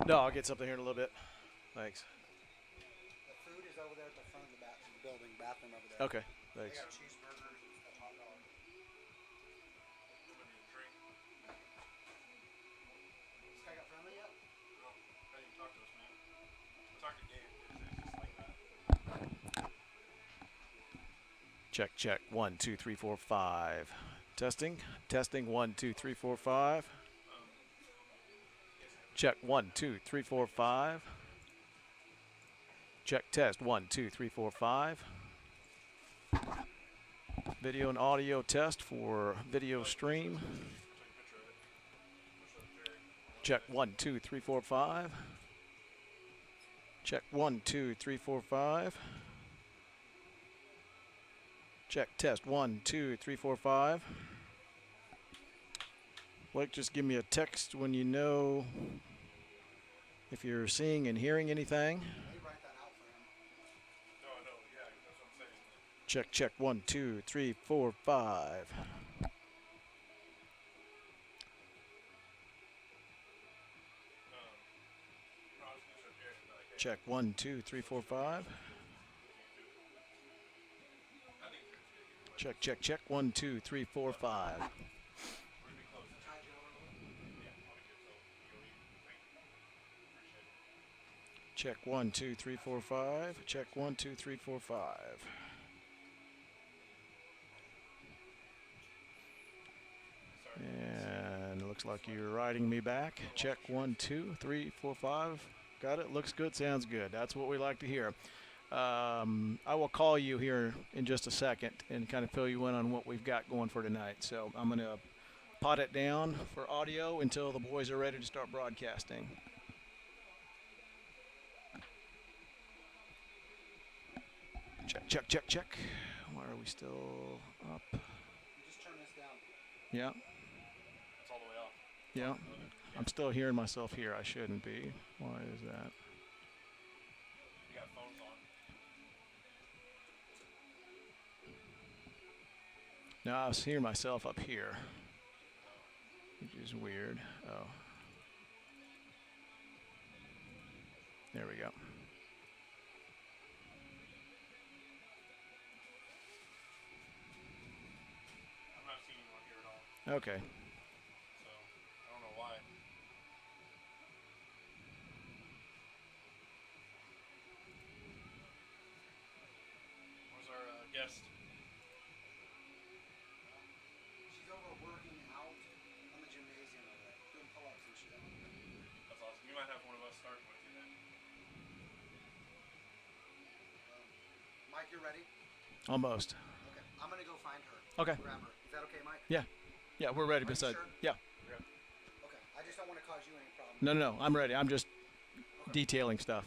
No, I'll get something here in a little bit. Thanks. The food is over there at the front of the building, bathroom over there. Okay, They thanks. got cheeseburgers and hot dogs. Somebody need a drink. This guy got friendly yet? No, how do you talk to us, man? I talked to Gabe. It's just like that. Check, check. 1, 2, 3, 4, 5. Testing, testing. 1, 2, 3, 4, 5. Check. 1, 2, 3, 4, 5. Check, test. 1, 2, 3, 4, 5. Video and audio test for video stream. I'll take a picture of it. I'll show Jerry. Check. 1, 2, 3, 4, 5. Check. 1, 2, 3, 4, 5. Check, test. 1, 2, 3, 4, 5. Blake, just give me a text when you know if you're seeing and hearing anything. They write that out for him. No, I know. Yeah, that's what I'm saying. Check, check. 1, 2, 3, 4, 5. No, I was gonna show Jerry. Like, hey, Check. 1, 2, 3, 4, 5. I think Jerry's gonna get it. Check, check, check. 1, 2, 3, 4, 5. We're gonna be close. Try Joe a little bit. Yeah, I'll be good. So you go eat. Thank you. Appreciate it. Check. 1, 2, 3, 4, 5. Check. 1, 2, 3, 4, 5. Sorry. And it looks like you're writing me back. Check. 1, 2, 3, 4, 5. Got it. Looks good. Sounds good. That's what we like to hear. I will call you here in just a second and kind of fill you in on what we've got going for tonight. So I'm going to pot it down for audio until the boys are ready to start broadcasting. Check, check, check, check. Why are we still up? You just turn this down. Yeah, That's all the way off. yeah. Okay. I'm still hearing myself here. I shouldn't be. Why is that? You got phones on. No, I was hearing myself up here, which is weird. Oh. There we go. I'm not seeing you on here at all. Okay. So I don't know why. Where's our guest? She's over working out on the gymnasium over there, doing pull-ups and shit. That's awesome. You might have one of us starting with you then. Mike, you're ready? Almost. Okay. I'm gonna go find her. Okay. Grab her. Is that okay, Mike? Yeah. Yeah, we're ready Are you beside. sure? Yeah. Okay. Okay. I just don't want to cause you any problems. No, no, no. I'm ready. I'm just detailing stuff.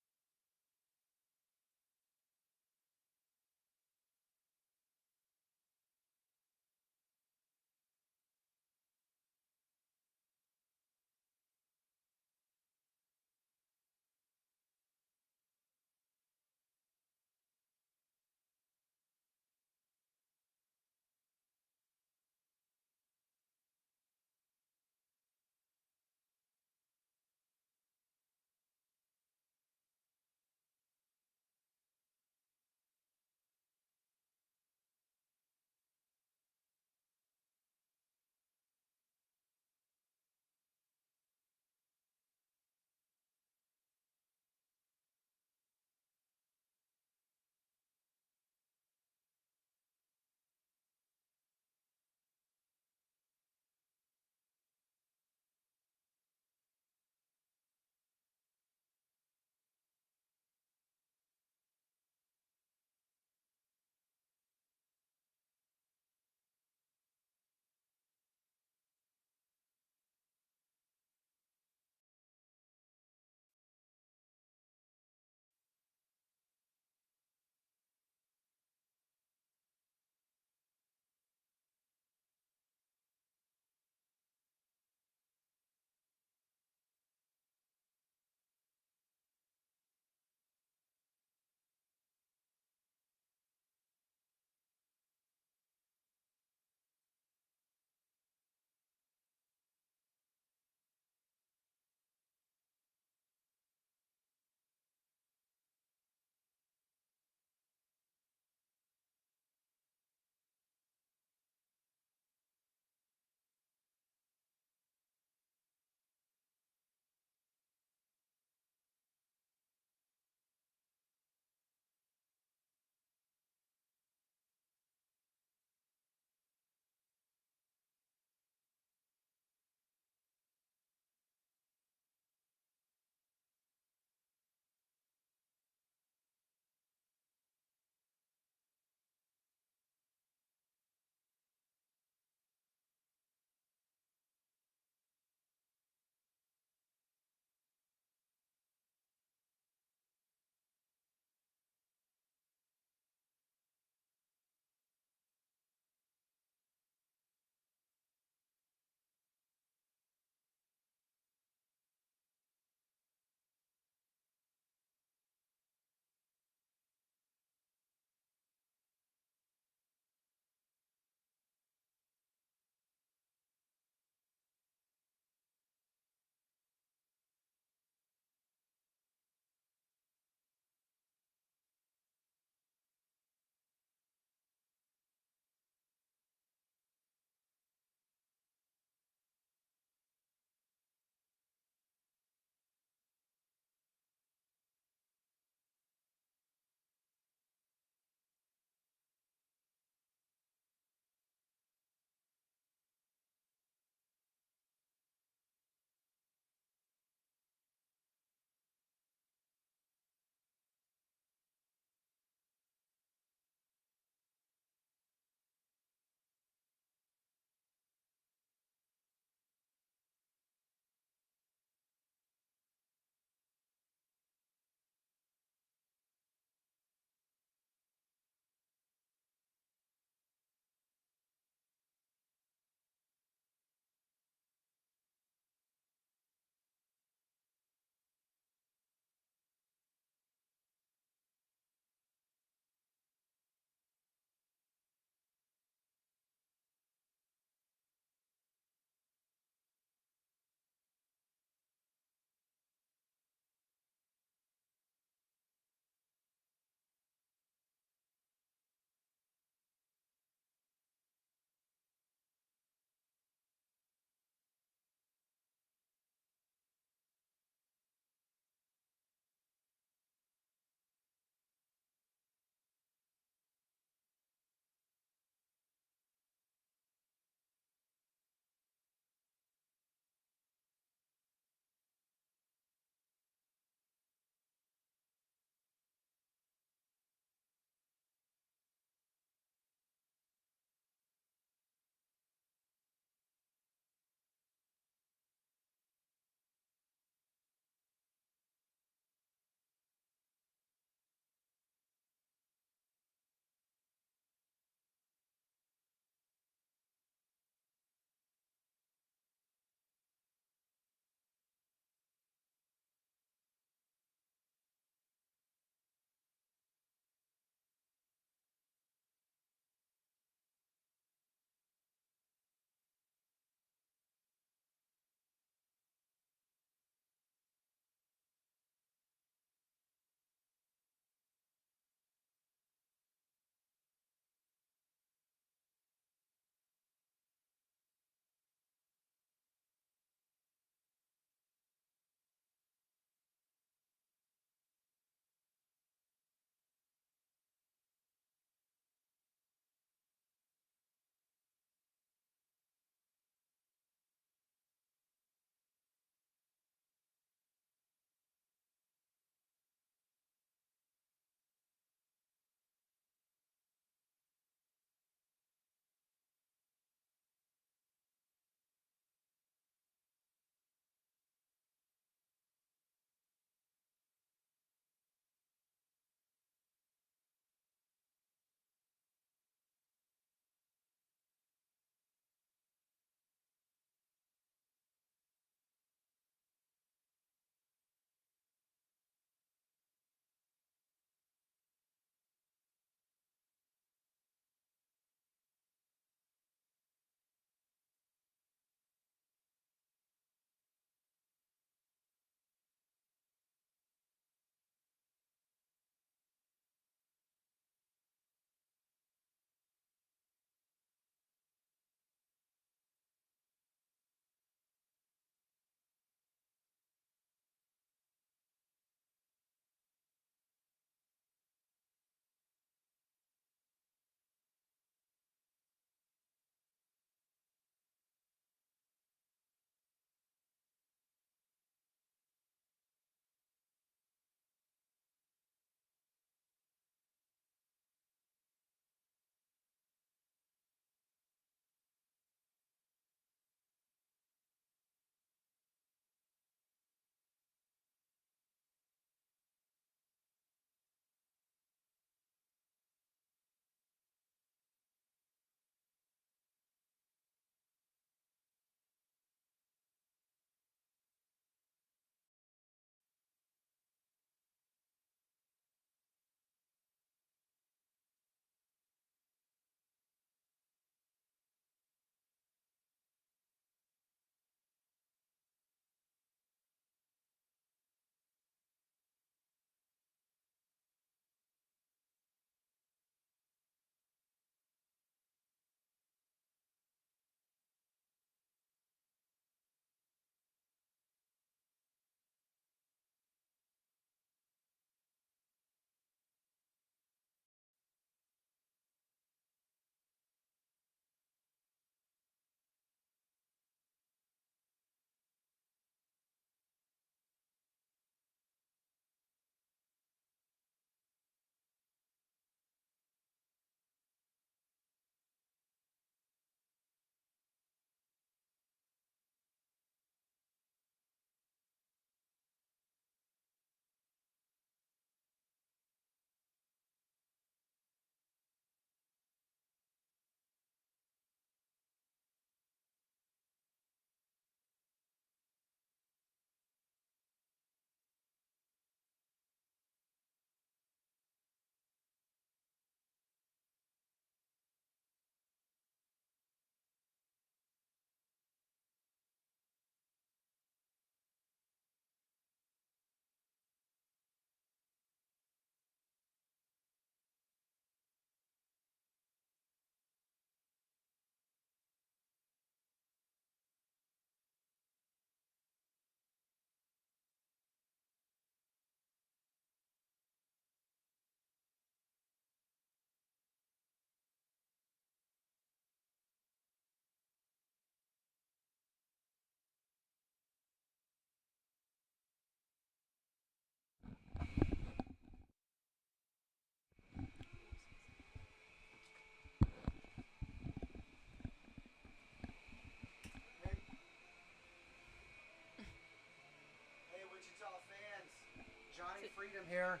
Freedom here.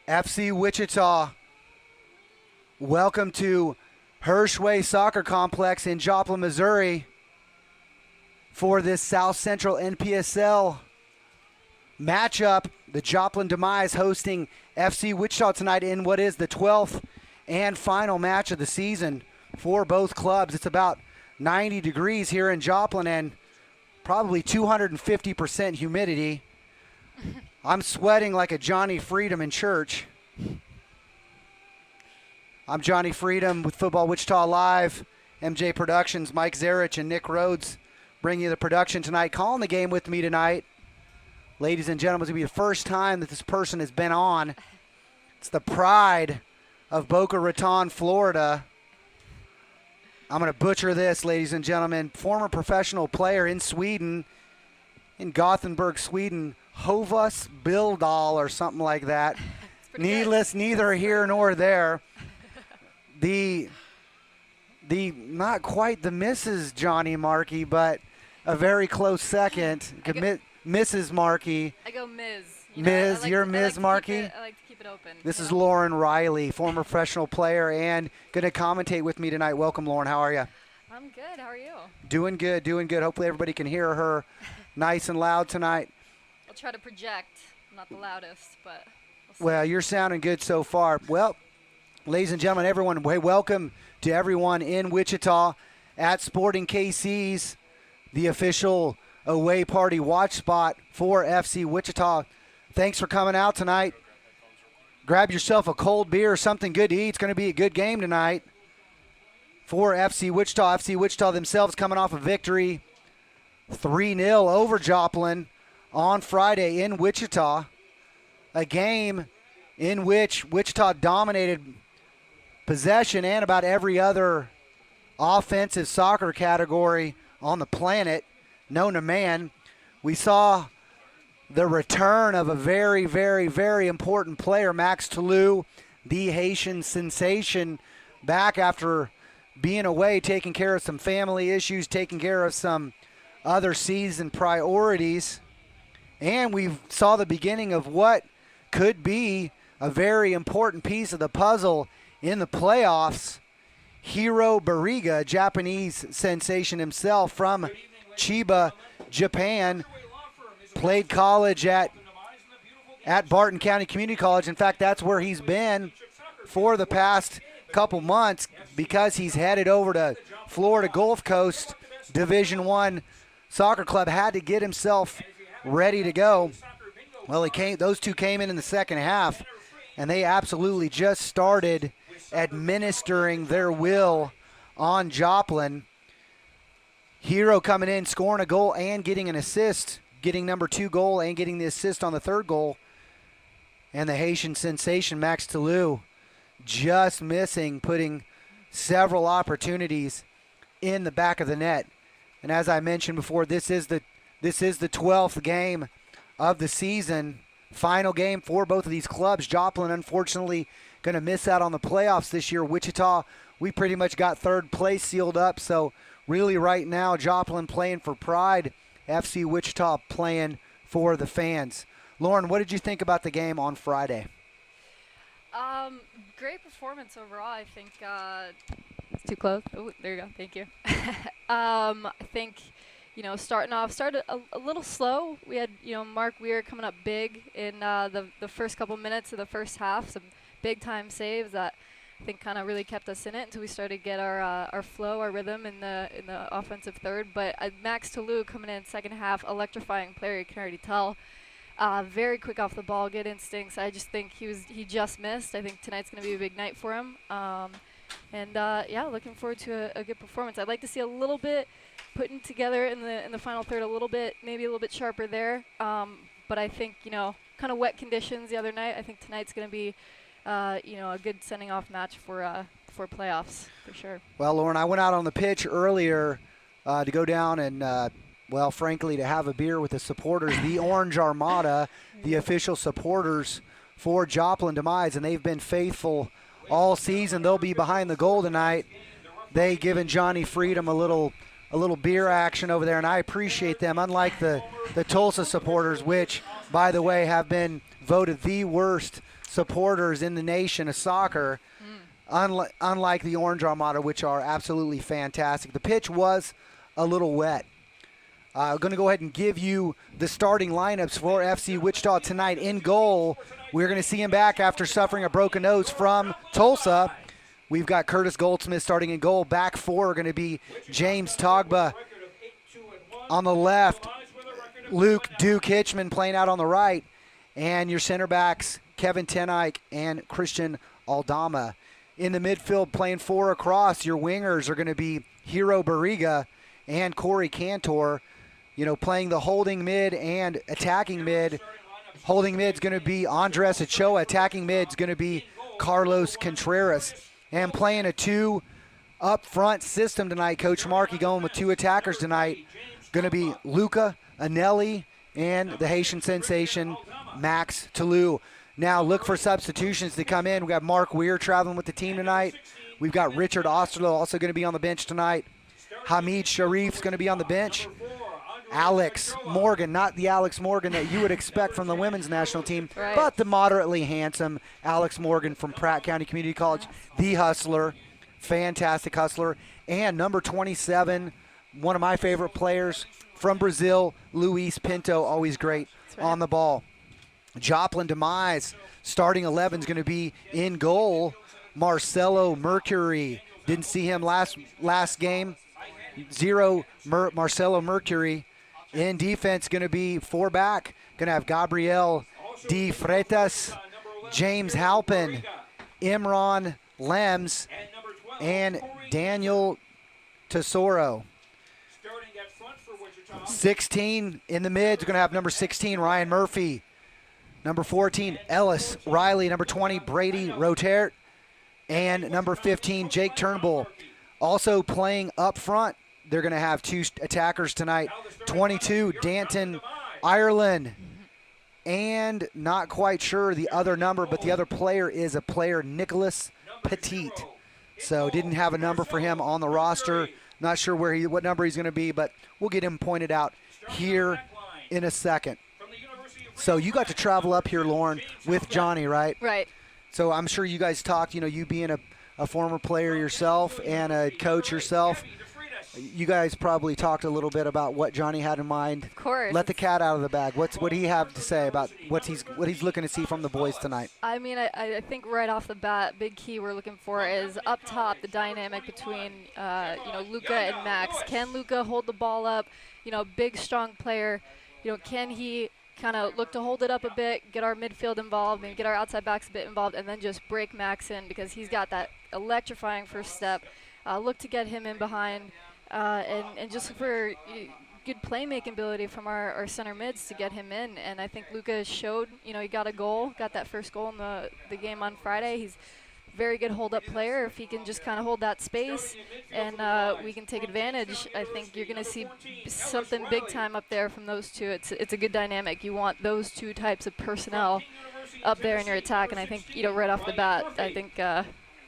FC Wichita, welcome to Hirschway Soccer Complex in Joplin, Missouri for this South Central NPSL matchup. The Joplin Demise hosting FC Wichita tonight in what is the 12th and final match of the season for both clubs. It's about 90 degrees here in Joplin and probably 250% humidity. I'm sweating like a Johnny Freedom in church. I'm Johnny Freedom with Football Wichita Live, MJ Productions, Mike Zarich and Nick Rhodes bring you the production tonight. Calling the game with me tonight, ladies and gentlemen, it's going to be the first time that this person has been on. It's the pride of Boca Raton, Florida. I'm going to butcher this, ladies and gentlemen. Former professional player in Sweden, in Gothenburg, Sweden, Hovas Bildal or something like that. Needless, neither here nor there. The not quite the Mrs. Johnny Markey, but a very close second. Mrs. Markey. I go Ms. Ms., you're Ms. Markey? I like to keep it open. This is Lauren Riley, former professional player and going to commentate with me tonight. Welcome, Lauren. How are you? I'm good. How are you? Doing good, doing good. Hopefully everybody can hear her nice and loud tonight. I'll try to project. I'm not the loudest, but we'll see. Well, you're sounding good so far. Well, ladies and gentlemen, everyone, hey, welcome to everyone in Wichita at Sporting KC's, the official away party watch spot for FC Wichita. Thanks for coming out tonight. Grab yourself a cold beer or something good to eat. It's going to be a good game tonight for FC Wichita. FC Wichita themselves coming off a victory 3-0 over Joplin on Friday in Wichita. A game in which Wichita dominated possession and about every other offensive soccer category on the planet known to man. We saw the return of a very, very, very important player, Max Toulouse, the Haitian sensation, back after being away, taking care of some family issues, taking care of some other season priorities. And we saw the beginning of what could be a very important piece of the puzzle in the playoffs. Hiro Bariga, Japanese sensation himself from Chiba, Japan, played college at Barton County Community College. In fact, that's where he's been for the past couple months because he's headed over to Florida Gulf Coast Division I Soccer Club. Had to get himself ready to go. Well, those two came in the second half, and they absolutely just started administering their will on Joplin. Hero coming in, scoring a goal and getting an assist, getting number 2 goal and getting the assist on the third goal. And the Haitian sensation, Max Toulouse, just missing, putting several opportunities in the back of the net. And as I mentioned before, this is the 12th game of the season, final game for both of these clubs. Joplin, unfortunately, going to miss out on the playoffs this year. Wichita, we pretty much got third place sealed up. So really right now, Joplin playing for pride, FC Wichita playing for the fans. Lauren, what did you think about the game on Friday? Great performance overall. I think it's too close. Oh, there you go. Thank you. I think, started a little slow. We had, Mark Weir coming up big in the first couple minutes of the first half. Some big time saves that I think kind of really kept us in it until we started to get our flow, our rhythm in the offensive third. But Max Toulouse coming in second half, electrifying player. You can already tell. Very quick off the ball, good instincts. I just think he just missed. I think tonight's going to be a big night for him. Looking forward to a good performance. I'd like to see a little bit putting together in the final third, maybe a little bit sharper there. But I think, kind of wet conditions the other night. I think tonight's going to be, a good sending off match for playoffs for sure. Well, Lauren, I went out on the pitch earlier to go down and frankly, to have a beer with the supporters, the Orange Armada, the official supporters for Joplin Demise, and they've been faithful all season. They'll be behind the goal tonight. They given Johnny Freedom a little beer action over there, and I appreciate them. Unlike the Tulsa supporters, which by the way, have been voted the worst supporters in the nation of soccer, unlike the Orange Armada, which are absolutely fantastic. The pitch was a little wet. I'm going to go ahead and give you the starting lineups for FC Wichita tonight. In goal, we're going to see him back after suffering a broken nose from Tulsa. We've got Curtis Goldsmith starting in goal. Back four are going to be James Togba on the left, Luke Duke Hitchman playing out on the right, and your center backs, Kevin Tenike and Christian Aldama. In the midfield, playing four across, your wingers are going to be Hiro Barriga and Corey Cantor. You know, playing the holding mid and attacking mid. Holding mid's going to be Andres Ochoa. Attacking mid's going to be Carlos Contreras. And playing a two up front system tonight, Coach Markey going with two attackers tonight. Going to be Luca Anelli and the Haitian sensation, Max Toulouse. Now look for substitutions to come in. We've got Mark Weir traveling with the team tonight. We've got Richard Osterloh also going to be on the bench tonight. Hamid Sharif's going to be on the bench. Alex Morgan, not the Alex Morgan that you would expect from the women's national team, Right. but the moderately handsome Alex Morgan from Pratt County Community College, the hustler, fantastic hustler. And number 27, one of my favorite players from Brazil, Luis Pinto, always great on the ball. Joplin Demise, starting 11 is going to be in goal. Marcelo Mercury, didn't see him last game. Marcelo Mercury. In defense, going to be four back. Going to have Gabriel De Freitas, James Halpin, Imran Lems, and Daniel Tesoro. 16 in the mids, going to have number 16, Ryan Murphy. Number 14, Ellis Riley. Number 20, Brady Rotert. And number 15, Jake Turnbull. Also playing up front, they're going to have two attackers tonight. 22, Danton Ireland. And not quite sure the other number, but the other player is a player, Nicholas Petit. So didn't have a number for him on the roster. Not sure what number he's going to be, but we'll get him pointed out here in a second. So you got to travel up here, Lauren, with Johnny, right? Right. So I'm sure you guys talked, you being a former player yourself and a coach yourself. You guys probably talked a little bit about what Johnny had in mind. Of course. Let the cat out of the bag. What do you have to say about what he's looking to see from the boys tonight? I mean, I think right off the bat, big key we're looking for is up top the dynamic between, Luca and Max. Can Luca hold the ball up? Big, strong player. Can he kind of look to hold it up a bit, get our midfield involved, and get our outside backs a bit involved, and then just break Max in because he's got that electrifying first step. Look to get him in behind, and just for good playmaking ability from our center mids to get him in. And I think Luca showed, he got a goal, got that first goal in the game on Friday. He's a very good hold-up player. If he can just kind of hold that space and we can take advantage, I think you're going to see something big time up there from those two. It's a good dynamic. You want those two types of personnel up there in your attack, and I think right off the bat, I think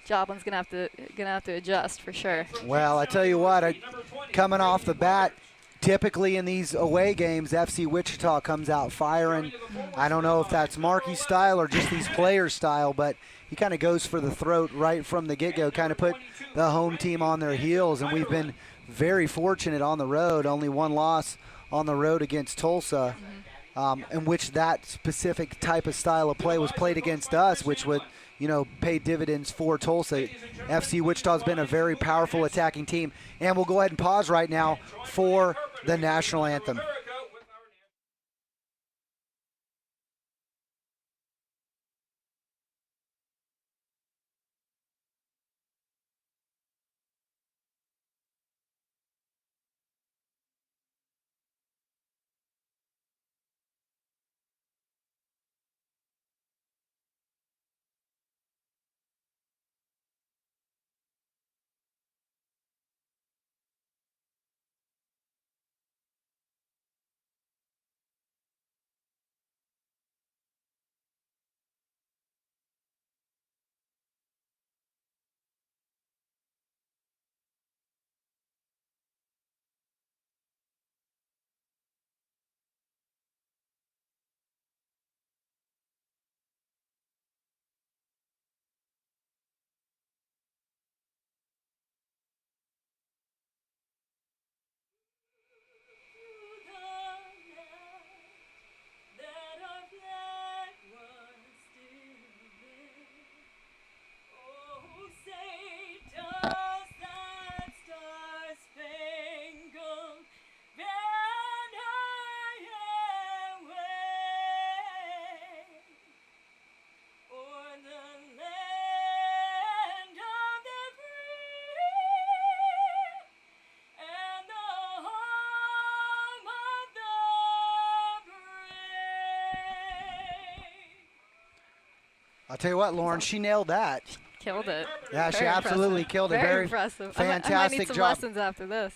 Joplin's gonna have to adjust for sure. Well, I tell you what, coming off the bat, typically in these away games, FC Wichita comes out firing. I don't know if that's Markey's style or just these players' style, but he kind of goes for the throat right from the get-go, kind of put the home team on their heels, and we've been very fortunate on the road. Only one loss on the road against Tulsa, in which that specific type of style of play was played against us, which would pay dividends for Tulsa. FC Wichita's been a very powerful attacking team. And we'll go ahead and pause right now for the national anthem. I'll tell you what, Lauren, she nailed that. Killed it. Yeah, she Very absolutely impressive. killed it. Very impressive. I might fantastic need some job. lessons after this.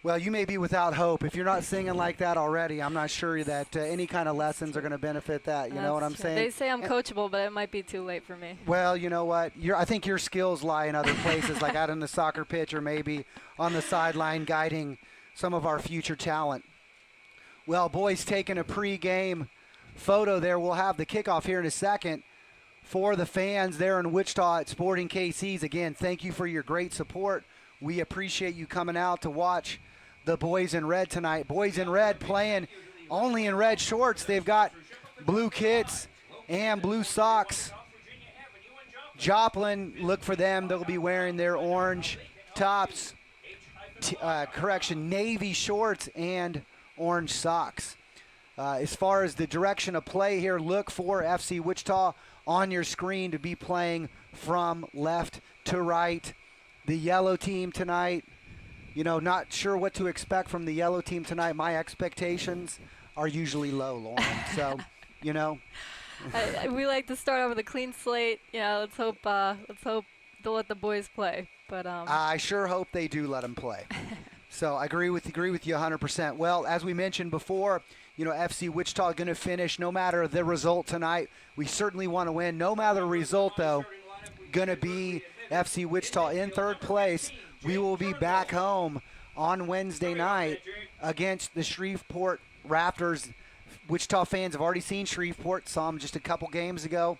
Well, you may be without hope. If you're not singing like that already, I'm not sure that any kind of lessons are going to benefit that. You know what I'm That's saying? They say I'm coachable, but it might be too late for me. Well, you know what? I think your skills lie in other places, like out on the soccer pitch or maybe on the sideline guiding some of our future talent. Well, boys, taking a pre-game photo there. We'll have the kickoff here in a second. For the fans there in Wichita at Sporting KC's, again, thank you for your great support. We appreciate you coming out to watch the boys in red tonight. Boys in red playing only in red shorts. They've got blue kits and blue socks. Joplin, look for them. They'll be wearing their orange tops, navy shorts and orange socks. As far as the direction of play here, look for FC Wichita on your screen to be playing from left to right. The yellow team tonight, not sure what to expect from the yellow team tonight. My expectations are usually low, Lauren. So, We like to start off with a clean slate. Yeah, let's hope they'll let the boys play. But I sure hope they do let them play. So I agree with you 100%. Well, as we mentioned before, FC Wichita going to finish no matter the result tonight. We certainly want to win. No matter the result, though, going to be FC Wichita in third place. We will be back home on Wednesday night against the Shreveport Raptors. Wichita fans have already seen Shreveport, saw them just a couple games ago.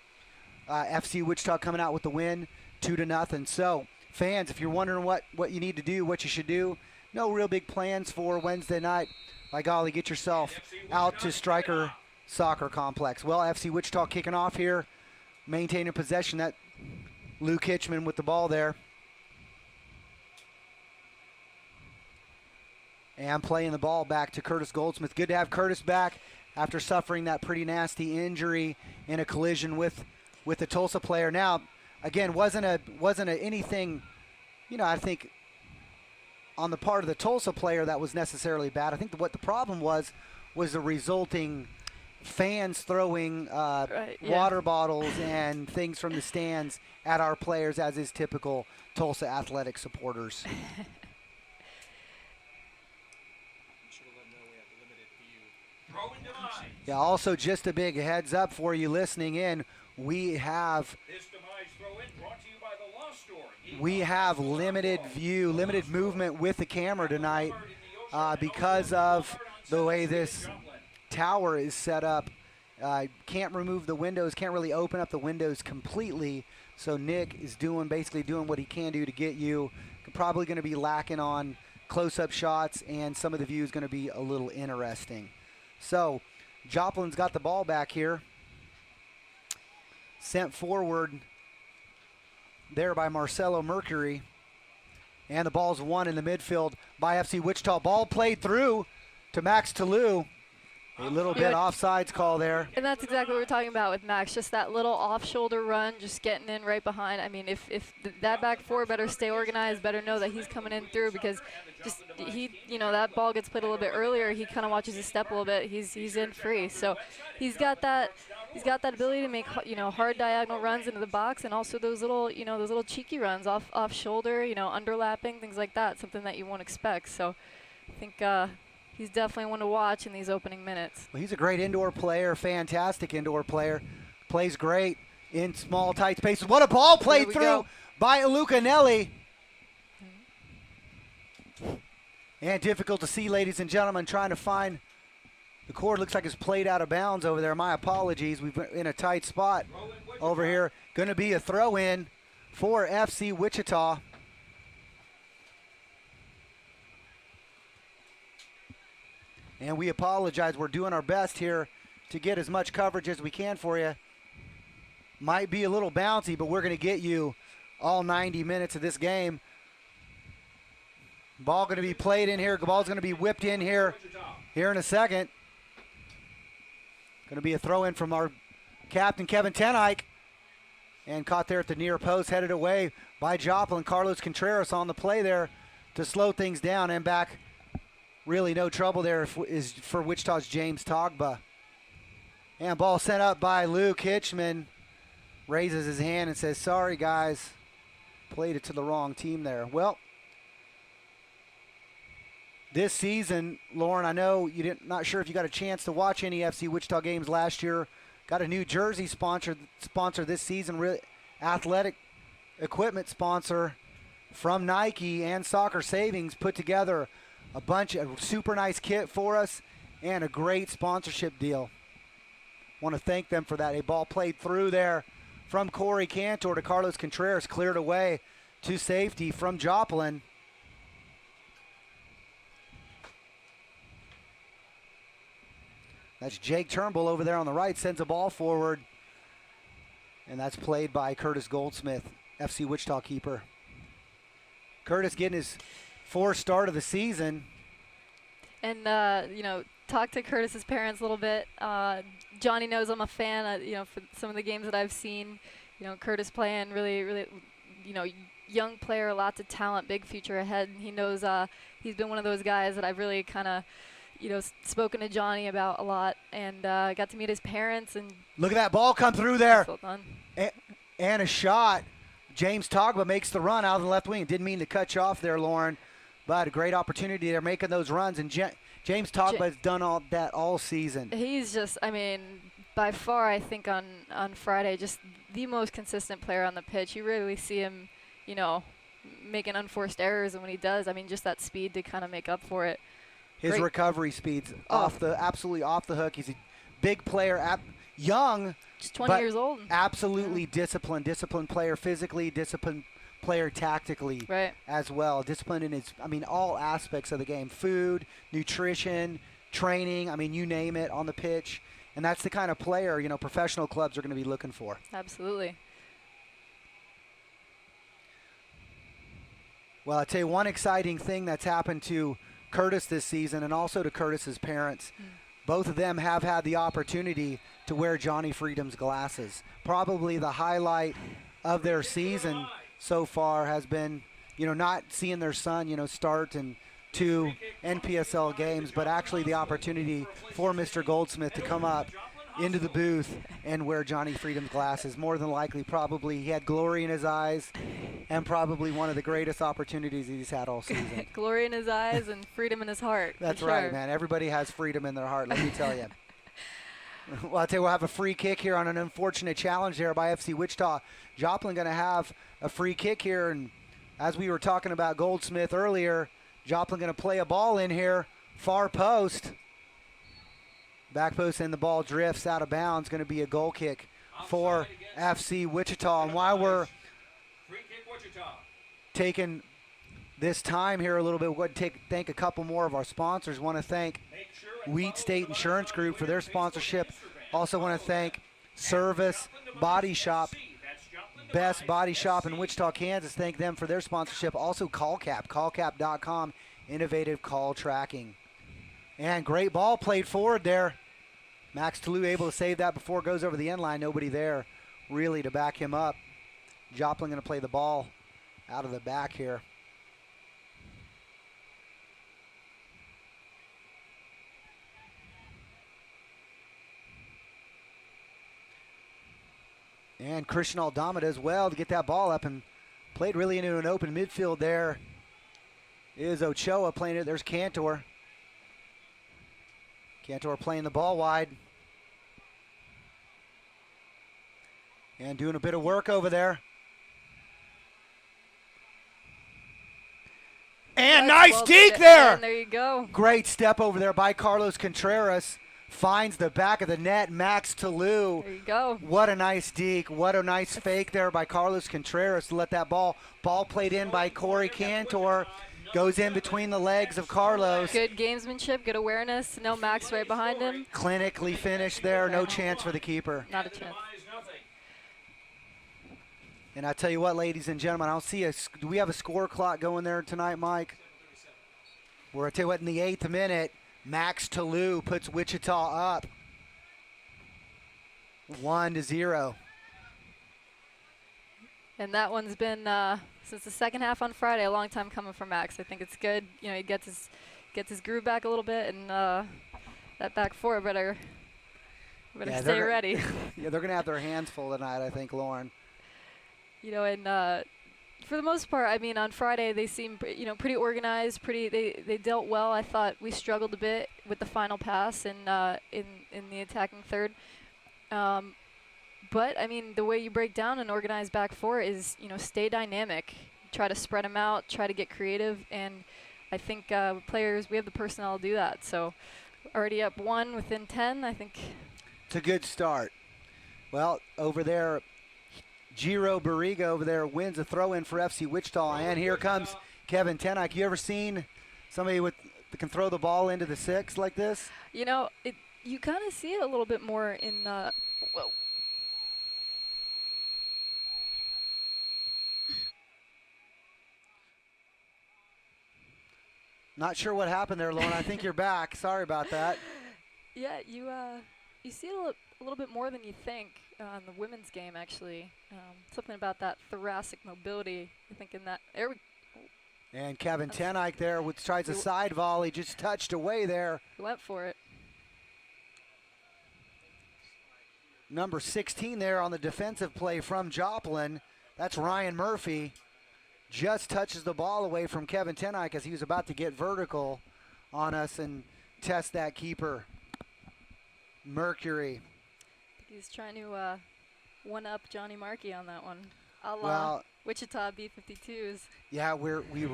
FC Wichita coming out with the win, 2-0. So, fans, if you're wondering what you need to do, what you should do, no real big plans for Wednesday night. By golly, get yourself out to Stryker Soccer Complex. Well, FC Wichita kicking off here, maintaining possession. That Luke Hitchman with the ball there. And playing the ball back to Curtis Goldsmith. Good to have Curtis back after suffering that pretty nasty injury in a collision with the Tulsa player. Now, again, wasn't a anything, I think on the part of the Tulsa player that was necessarily bad. I think what the problem was the resulting fans throwing water bottles and things from the stands at our players, as is typical Tulsa athletic supporters. Yeah, also just a big heads up for you listening in, we have limited view, limited movement with the camera tonight because of the way this tower is set up. Can't remove the windows, can't really open up the windows completely. So Nick is basically doing what he can do to get you. Probably going to be lacking on close-up shots, and some of the view is going to be a little interesting. So Joplin's got the ball back here. Sent forward there by Marcelo Mercury. And the ball's won in the midfield by FC Wichita. Ball played through to Max Toulouse. A little bit offsides call there. And that's exactly what we're talking about with Max, just that little off-shoulder run, just getting in right behind. I mean, if that back four better stay organized, better know that he's coming in through, because just that ball gets played a little bit earlier. He kind of watches his step a little bit. He's in free. So he's got that ability to make hard diagonal runs into the box, and also those little cheeky runs off shoulder, underlapping, things like that. Something that you won't expect. So I think he's definitely one to watch in these opening minutes. Well, he's a great indoor player, fantastic indoor player. Plays great in small, tight spaces. What a ball played through by Luca Nelly. And difficult to see, ladies and gentlemen, trying to find the cord. Looks like it's played out of bounds over there. My apologies. We've been in a tight spot over here. Going to be a throw-in for FC Wichita. And we apologize. We're doing our best here to get as much coverage as we can for you. Might be a little bouncy, but we're going to get you all 90 minutes of this game. Ball going to be played in here. Ball's going to be whipped in here in a second. Going to be a throw-in from our captain, Kevin Teneyck. And caught there at the near post, headed away by Joplin. Carlos Contreras on the play there to slow things down, and back. Really no trouble there is for Wichita's James Togba. And ball sent up by Luke Hitchman. raises his hand and says, sorry, guys. Played it to the wrong team there. Well, this season, Lauren, I know you didn't, not sure if you got a chance to watch any FC Wichita games last year. Got a new jersey sponsor this season, really athletic equipment sponsor from Nike and Soccer Savings put together a bunch of super nice kit for us and a great sponsorship deal. Want to thank them for that. A ball played through there from Corey Cantor to Carlos Contreras, cleared away to safety from Joplin. That's Jake Turnbull over there on the right, sends a ball forward. And that's played by Curtis Goldsmith, FC Wichita keeper. Curtis getting his fourth start of the season. And, talk to Curtis's parents a little bit. Johnny knows I'm a fan, for some of the games that I've seen. Curtis playing really, really, young player, lots of talent, big future ahead. And he knows he's been one of those guys that I've really kind of, spoken to Johnny about a lot, and got to meet his parents. And look at that ball come through there. Well done. And a shot. James Togba makes the run out of the left wing. Didn't mean to cut you off there, Lauren, but a great opportunity. They're making those runs, and James Togba has done all that all season. He's just, by far, I think on Friday, just the most consistent player on the pitch. You rarely see him, making unforced errors, and when he does, just that speed to kind of make up for it. His recovery speed's absolutely off the hook. He's a big player, young, just 20 years old. Absolutely disciplined player physically, disciplined player tactically as well. Disciplined in his, all aspects of the game: food, nutrition, training. You name it on the pitch, and that's the kind of player professional clubs are going to be looking for. Absolutely. Well, I'll tell you one exciting thing that's happened to Curtis this season, and also to Curtis's parents. Both of them have had the opportunity to wear Johnny Freedom's glasses. Probably the highlight of their season so far has been, not seeing their son, start in 2 NPSL games, but actually the opportunity for Mr. Goldsmith to come up into the booth and wear Johnny Freedom's glasses. More than likely, probably he had glory in his eyes, and probably one of the greatest opportunities he's had all season. Glory in his eyes and freedom in his heart. That's right, man. Everybody has freedom in their heart, let me tell you. Well, I'll tell you, we'll have a free kick here on an unfortunate challenge there by FC Wichita. Joplin going to have a free kick here, and as we were talking about Goldsmith earlier, Joplin going to play a ball in here, far post. Back post, and the ball drifts out of bounds. Going to be a goal kick for FC Wichita. And while we're taking this time here a little bit, we're going to thank a couple more of our sponsors. Want to thank Wheat State Insurance Group for their sponsorship. Also want to thank Service Body Shop, best body shop in Wichita, Kansas. Thank them for their sponsorship. Also callcap.com, innovative call tracking. And great ball played forward there. Max Toulouse able to save that before it goes over the end line. Nobody there really to back him up. Joplin going to play the ball out of the back here. And Christian Aldama as well to get that ball up and played really into an open midfield there. Is Ochoa playing it. There's Cantor. Cantor playing the ball wide. And doing a bit of work over there. And nice deke there. And there you go. Great step over there by Carlos Contreras. Finds the back of the net, Max Toulouse. There you go. What a nice deke. What a nice fake there by Carlos Contreras to let that ball played in by Corey Cantor. Goes in between the legs of Carlos. Good gamesmanship, good awareness. No Max right behind him. Clinically finished there. No chance for the keeper. Not a chance. And I tell you what, ladies and gentlemen, I don't see do we have a score clock going there tonight, Mike? We're going to tell you what, in the 8th minute, Max Toulouse puts Wichita up 1-0. And that one's been since the second half on Friday, a long time coming for Max. I think it's good. He gets his groove back a little bit, and that back four better Better Yeah, stay ready. Yeah, they're going to have their hands full tonight, I think, Lauren. And for the most part, I mean, on Friday they seemed, pretty organized. They dealt well. I thought we struggled a bit with the final pass and in the attacking third. But I mean, the way you break down an organized back four is, stay dynamic, try to spread them out, try to get creative, and I think players, we have the personnel to do that. So already up 1 within 10, I think. It's a good start. Well, over there, Giro Barriga over there wins a throw-in for FC Wichita, and here comes Kevin Tenike. You ever seen somebody that can throw the ball into the 6 like this? You kind of see it a little bit more in. Whoa. Not sure what happened there, Lauren. I think you're back. Sorry about that. Yeah, you see it a little bit more than you think in the women's game, actually. Something about that thoracic mobility. I think in that. There we. And Kevin Tenike there tries a side volley, just touched away there. He went for it. Number 16 there on the defensive play from Joplin. That's Ryan Murphy. Just touches the ball away from Kevin Tenike as he was about to get vertical on us and test that keeper. Mercury. He's trying to one-up Johnny Markey on that one. A la Well, Wichita B-52s. yeah, we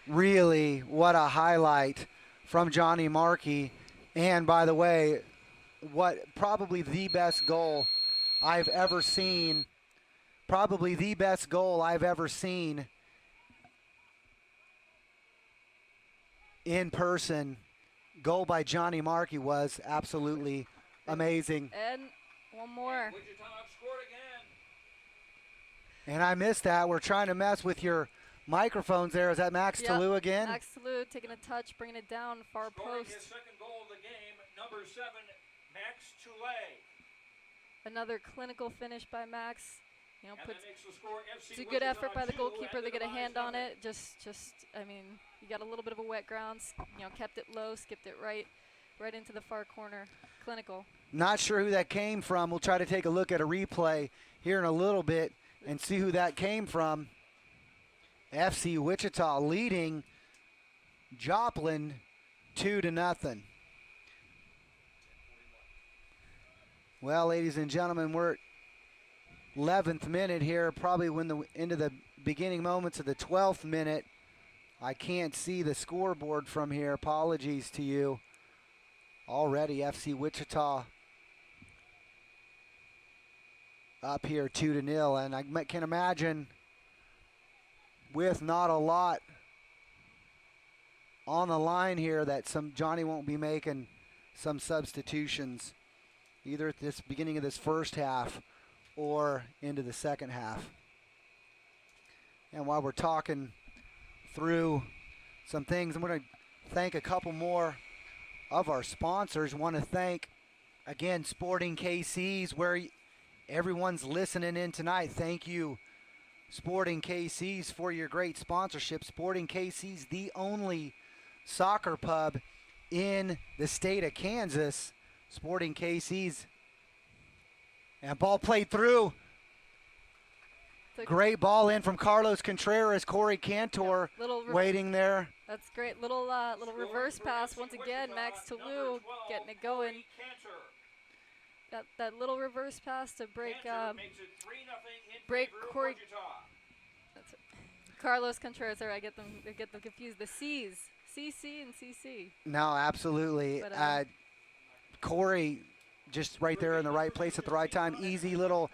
really, what a highlight from Johnny Markey. And by the way, what probably the best goal I've ever seen. Probably the best goal I've ever seen in person. Goal by Johnny Markey was absolutely amazing. And one more. Wichita scored again. And I missed that. We're trying to mess with your microphones there. Is that Max Yep, Toulouse again? Max Toulouse taking a touch, bringing it down far Scoring post. his second goal of the game, number 7, Max Toulouse. Another clinical finish by Max. And Puts that makes the score FC it's a good Wichita effort by the 2 goalkeeper. and They get a the hand demise on nothing. it. I mean, you got a little bit of a wet ground. Kept it low, skipped it right into the far corner. Clinical. Not sure who that came from. We'll try to take a look at a replay here in a little bit and see who that came from. FC Wichita leading Joplin 2-0. Well, ladies and gentlemen, we're at 11th minute here, probably into the beginning moments of the 12th minute. I can't see the scoreboard from here. Apologies to you. Already FC Wichita up here 2-0, and I can imagine with not a lot on the line here that Johnny won't be making some substitutions either at this beginning of this first half or into the second half. And while we're talking through some things, I'm going to thank a couple more of our sponsors. Want to thank, again, Sporting KC's, where everyone's listening in tonight. Thank you, Sporting KC's, for your great sponsorship. Sporting KC's, the only soccer pub in the state of Kansas. Sporting KC's. And ball played through. Great ball in from Carlos Contreras. Corey Cantor waiting there. That's great. Little reverse pass once again. Max Toulouse getting it going. That little reverse pass to break Corey. That's it. Carlos Contreras. There, I get them confused. The C's, CC and CC. No, absolutely. But, Corey just right there in the right place at the right time. Easy little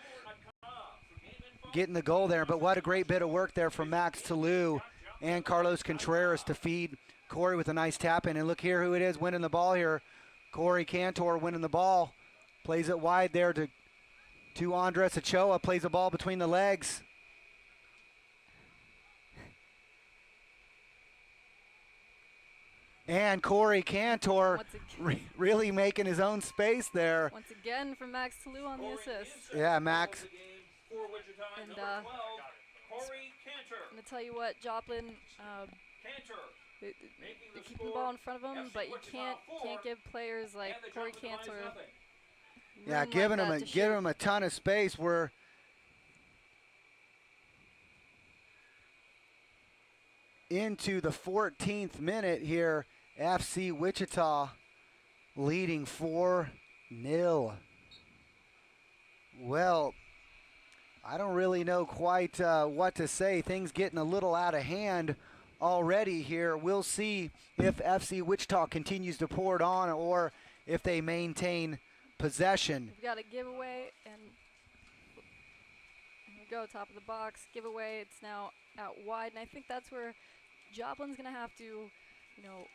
getting the goal there. But what a great bit of work there from Max Toulouse and Carlos Contreras to feed Corey with a nice tap in. And look here who it is winning the ball here. Corey Cantor winning the ball. Plays it wide there to Andres Ochoa. Plays the ball between the legs. And Corey Cantor really making his own space there. Once again from Max Toulouse on the assist. Yeah, Max. And I'm going to tell you what, Joplin, they're keeping the ball in front of them, but you can't give players like Corey Cantor Yeah, room giving like him that a to giving shoot. him a ton of space. We're into the 14th minute here. FC Wichita leading 4-0. Well, I don't really know quite what to say. Things getting a little out of hand already here. We'll see if FC Wichita continues to pour it on or if they maintain possession. We've got a giveaway, and here we go, top of the box, giveaway. It's now out wide, and I think that's where Joplin's going to have to,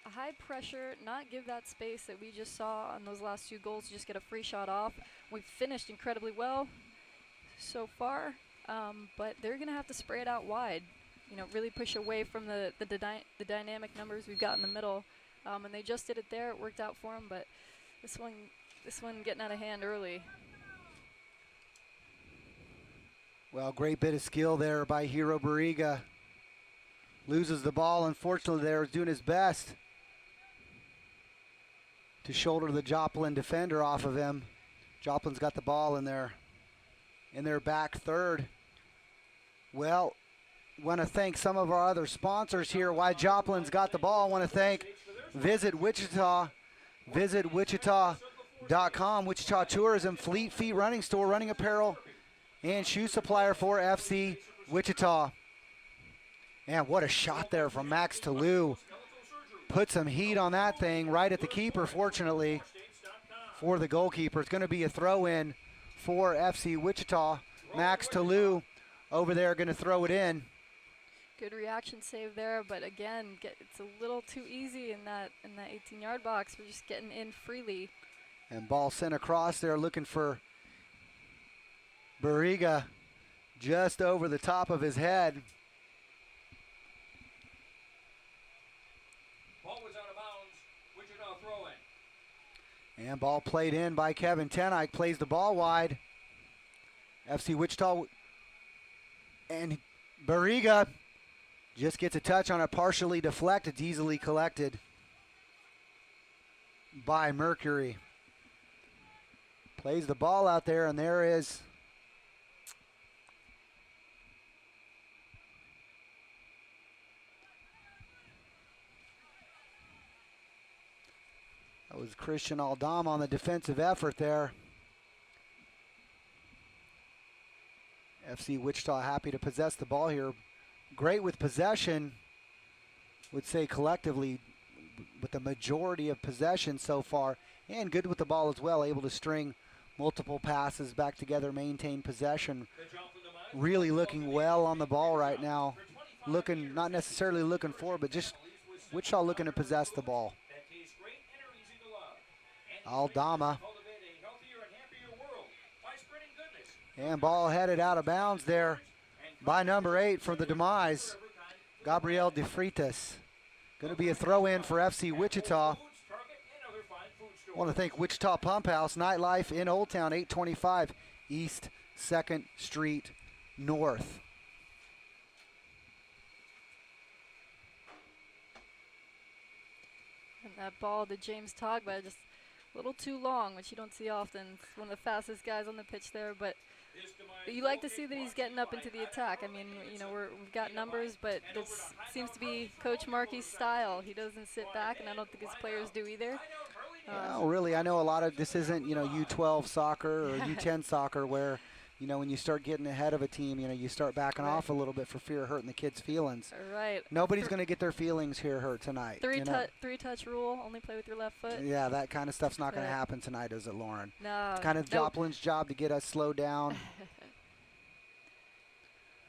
high pressure, not give that space that we just saw on those last 2 goals, just get a free shot off. We've finished incredibly well so far, but they're going to have to spray it out wide, really push away from the dynamic numbers we've got in the middle. And they just did it there. It worked out for them, but this one getting out of hand early. Well, great bit of skill there by Hero Barriga. Loses the ball, unfortunately there, is doing his best to shoulder the Joplin defender off of him. Joplin's got the ball in their back third. Well, want to thank some of our other sponsors here. Why Joplin's got the ball, I want to thank Visit Wichita. Visit Wichita.com. Wichita Tourism, Fleet Feet Running Store, running apparel, and shoe supplier for FC Wichita. And what a shot there from Max Toulouse. Put some heat on that thing right at the keeper, fortunately, for the goalkeeper. It's going to be a throw-in for FC Wichita. Max Toulouse over there going to throw it in. Good reaction save there, but again, it's a little too easy in that 18-yard box. We're just getting in freely. And ball sent across there, looking for Barriga just over the top of his head. Ball was out of bounds. Wichita throw in. And ball played in by Kevin Tenike. Plays the ball wide. FC Wichita. And Barriga just gets a touch on it, partially deflected. It's easily collected by Mercury. Plays the ball out there, and there is that was Christian Aldama on the defensive effort there. FC Wichita happy to possess the ball here. Great with possession, would say collectively, with the majority of possession so far, and good with the ball as well, able to string multiple passes back together, maintain possession. Really looking well on the ball right now. Looking, not necessarily looking for, but just Wichita looking to possess the ball. Aldama. And ball headed out of bounds there by number 8 for the demise, Gabriel De Freitas. Going to be a throw-in for FC Wichita. I want to thank Wichita Pump House, nightlife in Old Town, 825 East 2nd Street North. And that ball to James Togba, just a little too long, which you don't see often. It's one of the fastest guys on the pitch there, but you like to see that he's getting up into the attack. I mean, we've got numbers, but this seems to be Coach Markey's style. He doesn't sit back, and I don't think his players do either. Well, really, I know a lot of this isn't, U12 soccer or U10 soccer where, when you start getting ahead of a team, you start backing off a little bit for fear of hurting the kids' feelings. Right. Nobody's going to get their feelings here hurt tonight. Three-touch rule, only play with your left foot. Yeah, that kind of stuff's not going to happen tonight, is it, Lauren? No. It's kind of Joplin's job to get us slowed down.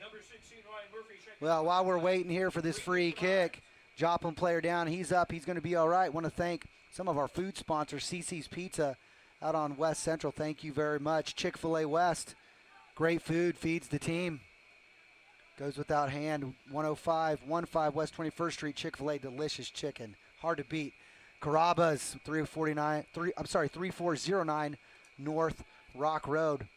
Number 16, Ryan Murphy. Well, while we're waiting here for this free kick, Joplin player down. He's up. He's going to be all right. Want to thank some of our food sponsors, CC's Pizza out on West Central. Thank you very much. Chick-fil-A West. Great food, feeds the team. Goes without hand. 105-15 West 21st Street, Chick-fil-A, delicious chicken. Hard to beat. Carrabba's, 3409 North Rock Road.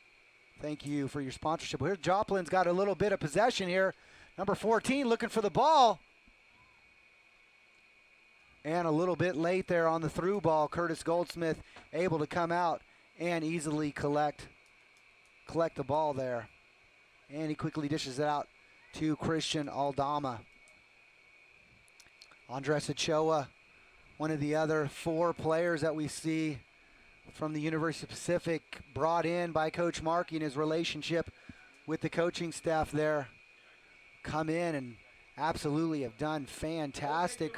Thank you for your sponsorship. Here, Joplin's got a little bit of possession here. Number 14 looking for the ball. And a little bit late there on the through ball. Curtis Goldsmith able to come out and easily collect the ball there. And he quickly dishes it out to Christian Aldama. Andres Ochoa, one of the other 4 players that we see from the University of Pacific, brought in by Coach Markey and his relationship with the coaching staff there, come in and absolutely have done fantastic.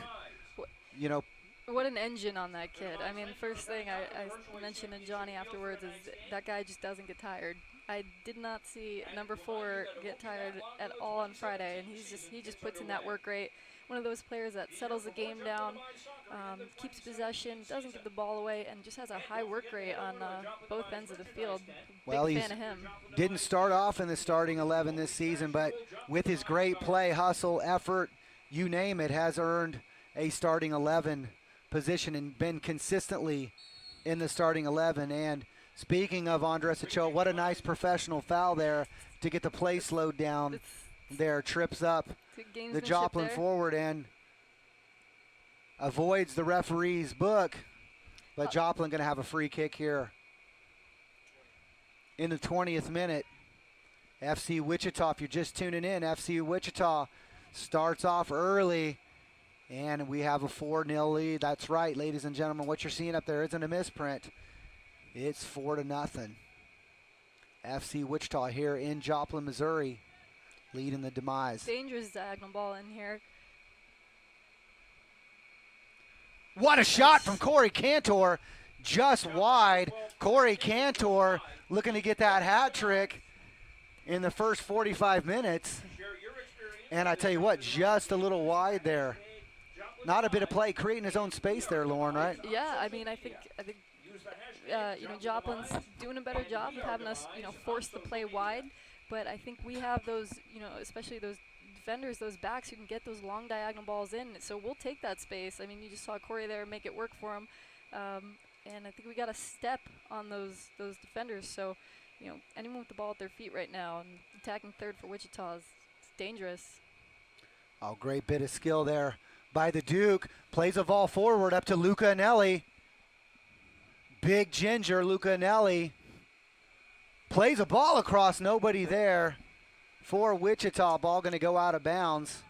You know, What an engine on that kid. I mean, the first thing I mentioned to Johnny afterwards is that guy just doesn't get tired. I did not see number 4 get tired at all on Friday, and he just puts in that work rate. One of those players that settles the game down, keeps possession, doesn't give the ball away, and just has a high work rate on both ends of the field. Well, Big he's fan of him. didn't start off in the starting 11 this season, but with his great play, hustle, effort, you name it, has earned a starting 11 position and been consistently in the starting 11. And speaking of Andres Ochoa, what a nice professional foul there to get the play slowed down. There, trips up the Joplin there. forward and avoids the referee's book. But Joplin going to have a free kick here in the 20th minute. FC Wichita, if you're just tuning in, FC Wichita starts off early, and we have a 4-0 lead. That's right, ladies and gentlemen. What you're seeing up there isn't a misprint. It's 4-0. FC Wichita here in Joplin, Missouri, leading the demise. Dangerous diagonal ball in here. What a shot from Corey Cantor, just wide. Corey Cantor looking to get that hat trick in the first 45 minutes. And I tell you what, just a little wide there. Not a bit of play, creating his own space there, Lauren, right? Yeah, I mean, I think Joplin's doing a better job of having us, force the play wide. But I think we have those, especially those defenders, those backs who can get those long diagonal balls in. So we'll take that space. I mean, you just saw Corey there make it work for him. And I think we got to step on those defenders. So, anyone with the ball at their feet right now and attacking third for Wichita is dangerous. Oh, great bit of skill there by the Duke. Plays a ball forward up to Luca Anelli. Big ginger Luca Anelli. Plays a ball across, nobody there for Wichita. Ball going to go out of bounds.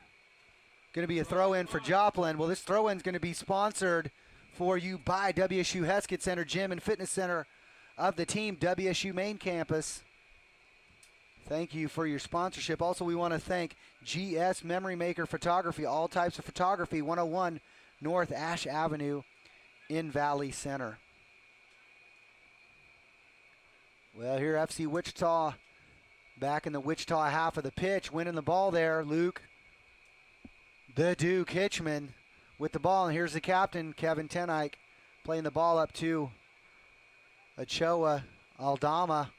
Going to be a throw-in for Joplin. Well, this throw-in is going to be sponsored for you by WSU Heskett Center Gym and Fitness Center of the team, WSU Main Campus. Thank you for your sponsorship. Also, we want to thank GS Memory Maker Photography, all types of photography, 101 North Ash Avenue in Valley Center. Well, here FC Wichita back in the Wichita half of the pitch, winning the ball there. Luke, the Duke Hitchman with the ball, and here's the captain, Kevin Tenike, playing the ball up to Ochoa Aldama.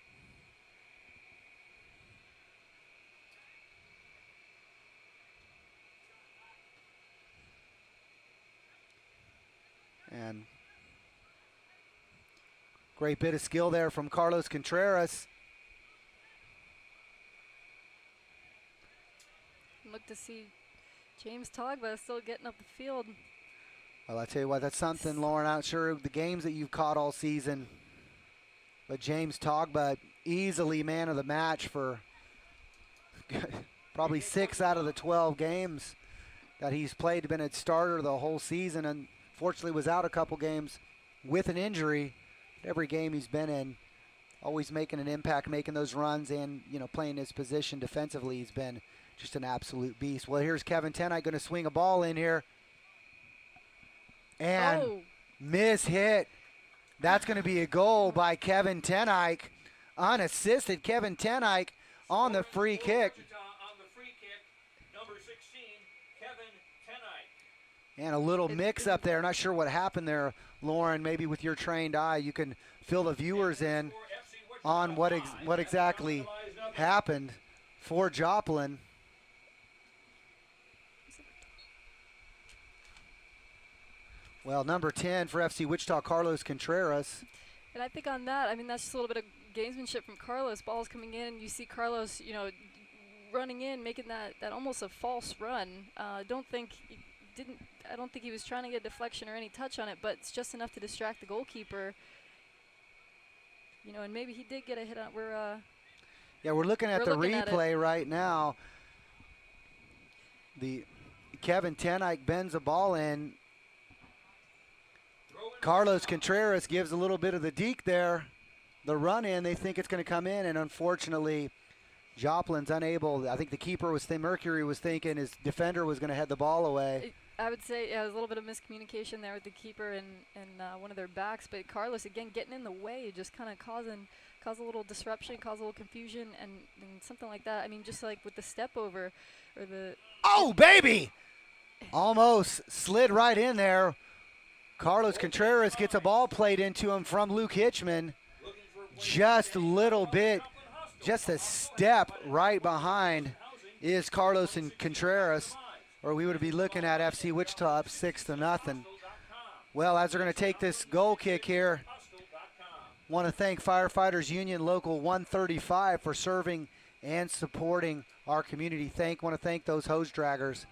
And great bit of skill there from Carlos Contreras. Look to see James Togba still getting up the field. Well, I tell you what, that's something, Lauren. I'm not sure the games that you've caught all season, but James Togba, easily man of the match for probably 6 out of the 12 games that he's played. Been a starter the whole season, and fortunately was out a couple games with an injury. Every game he's been in, always making an impact, making those runs, and playing his position defensively. He's been just an absolute beast. Well, here's Kevin Tenike going to swing a ball in here. And miss hit. That's going to be a goal by Kevin Tenike. Unassisted Kevin Tenike on the free kick. On the free kick, number 16, Kevin Tenike. And a little mix up there. Not sure what happened there, Lauren. Maybe with your trained eye, you can fill the viewers in on what exactly happened for Joplin. Well, number 10 for FC Wichita, Carlos Contreras. And I think on that, that's just a little bit of gamesmanship from Carlos. Ball's coming in, you see Carlos, running in, making that almost a false run. I don't think he was trying to get a deflection or any touch on it, but it's just enough to distract the goalkeeper. and maybe he did get a hit on. Yeah, we're looking at We're the looking at it. replay right now. The Kevin Tenike bends the ball in. Carlos Contreras gives a little bit of the deke there. The run in, they think it's going to come in, and unfortunately, Joplin's unable. I think the keeper Mercury was thinking his defender was going to head the ball away. I would say there's a little bit of miscommunication there with the keeper and one of their backs, but Carlos again getting in the way, just kind of cause a little disruption, cause a little confusion, and something like that. I mean, just like with the step over or the. Oh, baby! Almost slid right in there. Carlos Contreras gets a ball played into him from Luke Hitchman. Just a little bit, just a step right behind is Carlos and Contreras, or we would be looking at FC Wichita up 6-0. Well, as they're going to take this goal kick here, want to thank Firefighters Union Local 135 for serving and supporting our community. Want to thank those hose draggers.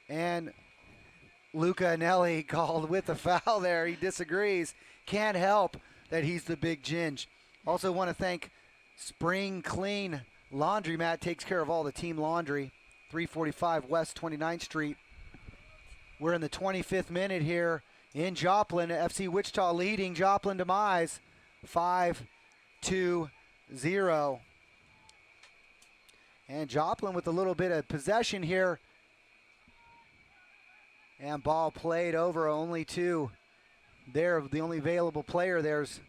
And Luca Anelli called with the foul there. He disagrees. Can't help that he's the big ginge. Also want to thank Spring Clean Laundromat, takes care of all the team laundry. 345 West 29th Street. We're in the 25th minute here in Joplin. FC Wichita leading Joplin Demise 5-0. And Joplin with a little bit of possession here. And ball played over only to there. The only available player there's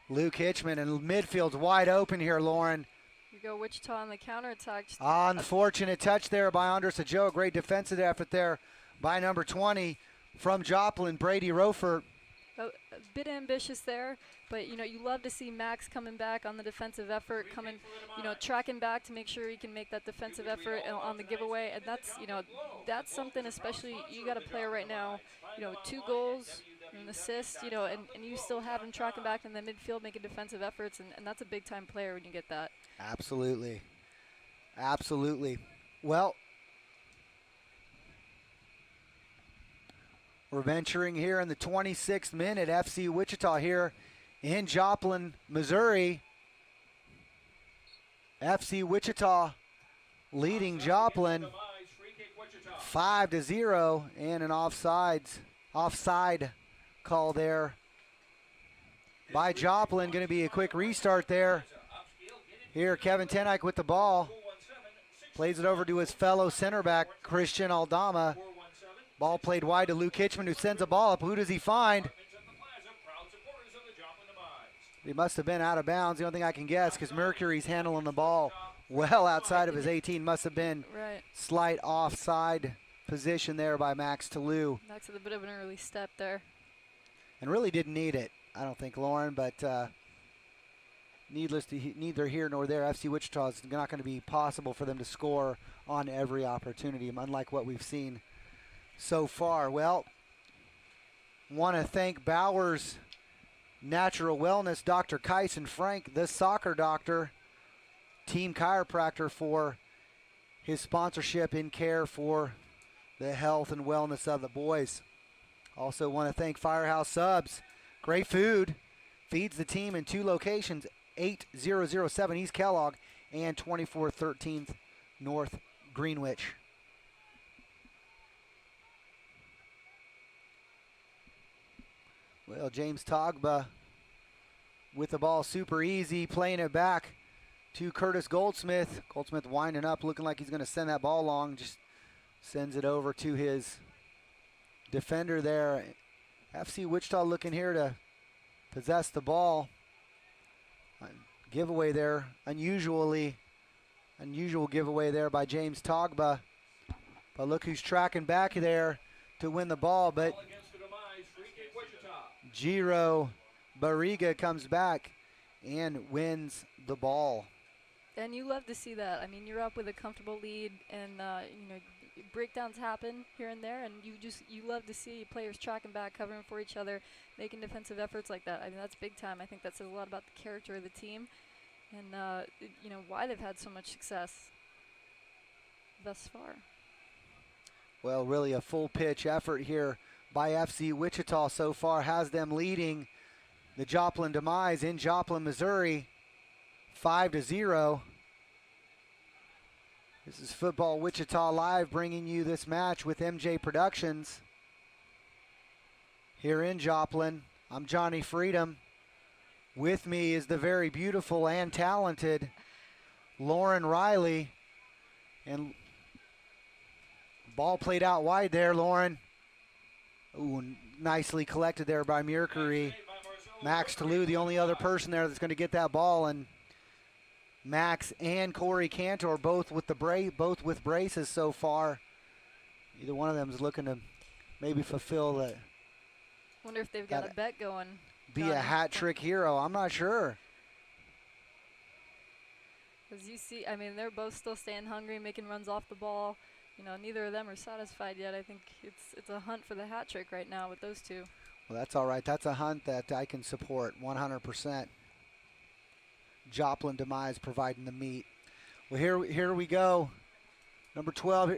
Luke Hitchman, and midfield's wide open here, Lauren. You go Wichita on the counterattack. Unfortunate touch there by Andres Ajo. Great defensive effort there by number 20 from Joplin, Brady Rofer. A bit ambitious there, but you love to see Max coming back on the defensive effort, tracking back to make sure he can make that defensive effort on the giveaway, and that's something especially you got a player right now, 2 goals, an assist, and you still have him tracking back in the midfield, making defensive efforts, and that's a big time player when you get that. Absolutely. Well, we're venturing here in the 26th minute. FC Wichita here in Joplin, Missouri. FC Wichita leading Joplin 5-0, and an offside call there by Joplin. Going to be a quick restart there. Here, Kevin Tenike with the ball. Plays it over to his fellow center back, Christian Aldama. Ball played wide to Luke Hitchman, who sends a ball up. Who does he find? He must have been out of bounds. The only thing I can guess, because Mercury's handling the ball well outside of his 18. Must have been slight offside position there by Max Toulouse. Max with a bit of an early step there. And really didn't need it, I don't think, Lauren, but neither here nor there. FC Wichita is not going to be possible for them to score on every opportunity, unlike what we've seen so far. Well, want to thank Bowers Natural Wellness, Dr. Kyson Frank, the soccer doctor, team chiropractor, for his sponsorship in care for the health and wellness of the boys. Also want to thank Firehouse Subs. Great food. Feeds the team in 2 locations, 8007 East Kellogg and 2413 North Greenwich. Well, James Togba with the ball, super easy, playing it back to Curtis Goldsmith. Goldsmith winding up, looking like he's going to send that ball long. Just sends it over to his defender there. FC Wichita looking here to possess the ball. Giveaway there, unusual giveaway there by James Togba. But look who's tracking back there to win the ball. But Giro Barriga comes back and wins the ball. And you love to see that. I mean, you're up with a comfortable lead, and breakdowns happen here and there, and you love to see players tracking back, covering for each other, making defensive efforts like that. I mean, that's big time. I think that says a lot about the character of the team, and why they've had so much success thus far. Well, really a full pitch effort here by FC Wichita so far, has them leading the Joplin Demise in Joplin, Missouri, 5-0. This is Football Wichita Live bringing you this match with MJ Productions. Here in Joplin, I'm Johnny Freedom. With me is the very beautiful and talented Lauren Riley. And ball played out wide there, Lauren. Ooh, nicely collected there by Mercury. Max Toulouse, the only other person there that's going to get that ball, and Max and Corey Cantor both with braces so far. Either one of them is looking to maybe fulfill the. Wonder if they've got a bet going. Be a hat trick hero. I'm not sure. As you see, I mean, they're both still staying hungry, making runs off the ball. You know, neither of them are satisfied yet. I think it's a hunt for the hat trick right now with those two. Well, that's all right. That's a hunt that I can support 100%. Joplin Demise providing the meat. Well, here we go. Number 12.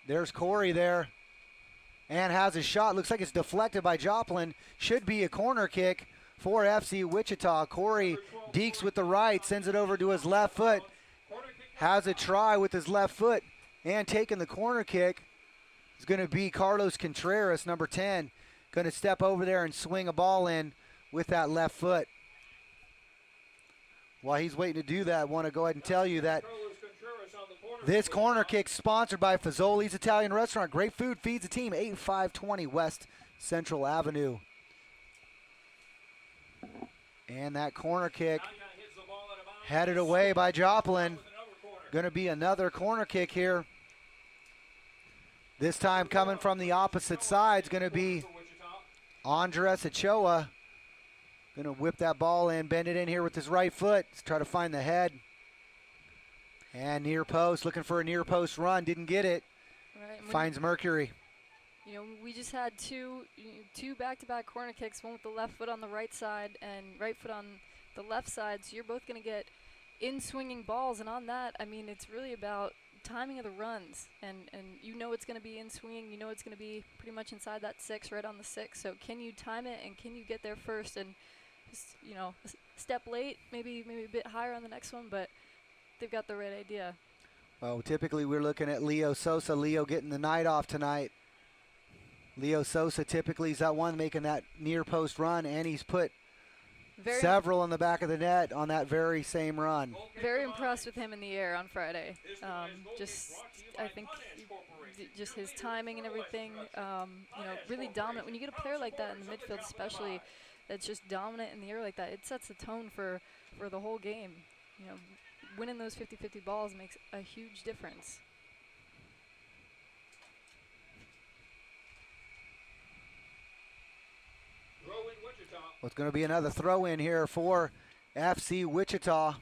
There's Corey there. And has a shot. Looks like it's deflected by Joplin. Should be a corner kick for FC Wichita. Corey dekes with the right, sends it over to his left foot. Has a try with his left foot. And taking the corner kick is going to be Carlos Contreras, number 10. Going to step over there and swing a ball in with that left foot. While he's waiting to do that, I want to go ahead and tell you that this corner kick sponsored by Fazoli's Italian Restaurant. Great food feeds a team. 8520 West Central Avenue. And that corner kick headed away by Joplin. Going to be another corner kick here. This time coming from the opposite side is going to be Andres Ochoa. Going to whip that ball in, bend it in here with his right foot. Let's try to find the head. And near post, looking for a near post run. Didn't get it. Right, Finds Mercury. You know, we just had two back-to-back corner kicks, one with the left foot on the right side and right foot on the left side. So you're both going to get in-swinging balls. And on that, I mean, it's really about timing of the runs. And you know it's going to be in-swinging. You know it's going to be pretty much inside that 6, right on the 6. So can you time it and can you get there first? And, you know, a step late, maybe a bit higher on the next one, but they've got the right idea. Well, typically we're looking at Leo Sosa. Leo getting the night off tonight. Leo Sosa typically is that one making that near post run, and he's put several in the back of the net on that very same run. Very impressed with him in the air on Friday. I think just his timing and everything, you know, really dominant. When you get a player like that in the midfield especially, that's just dominant in the air like that, it sets the tone for the whole game. You know, winning those 50-50 balls makes a huge difference. Well, it's going to be another throw in here for FC Wichita.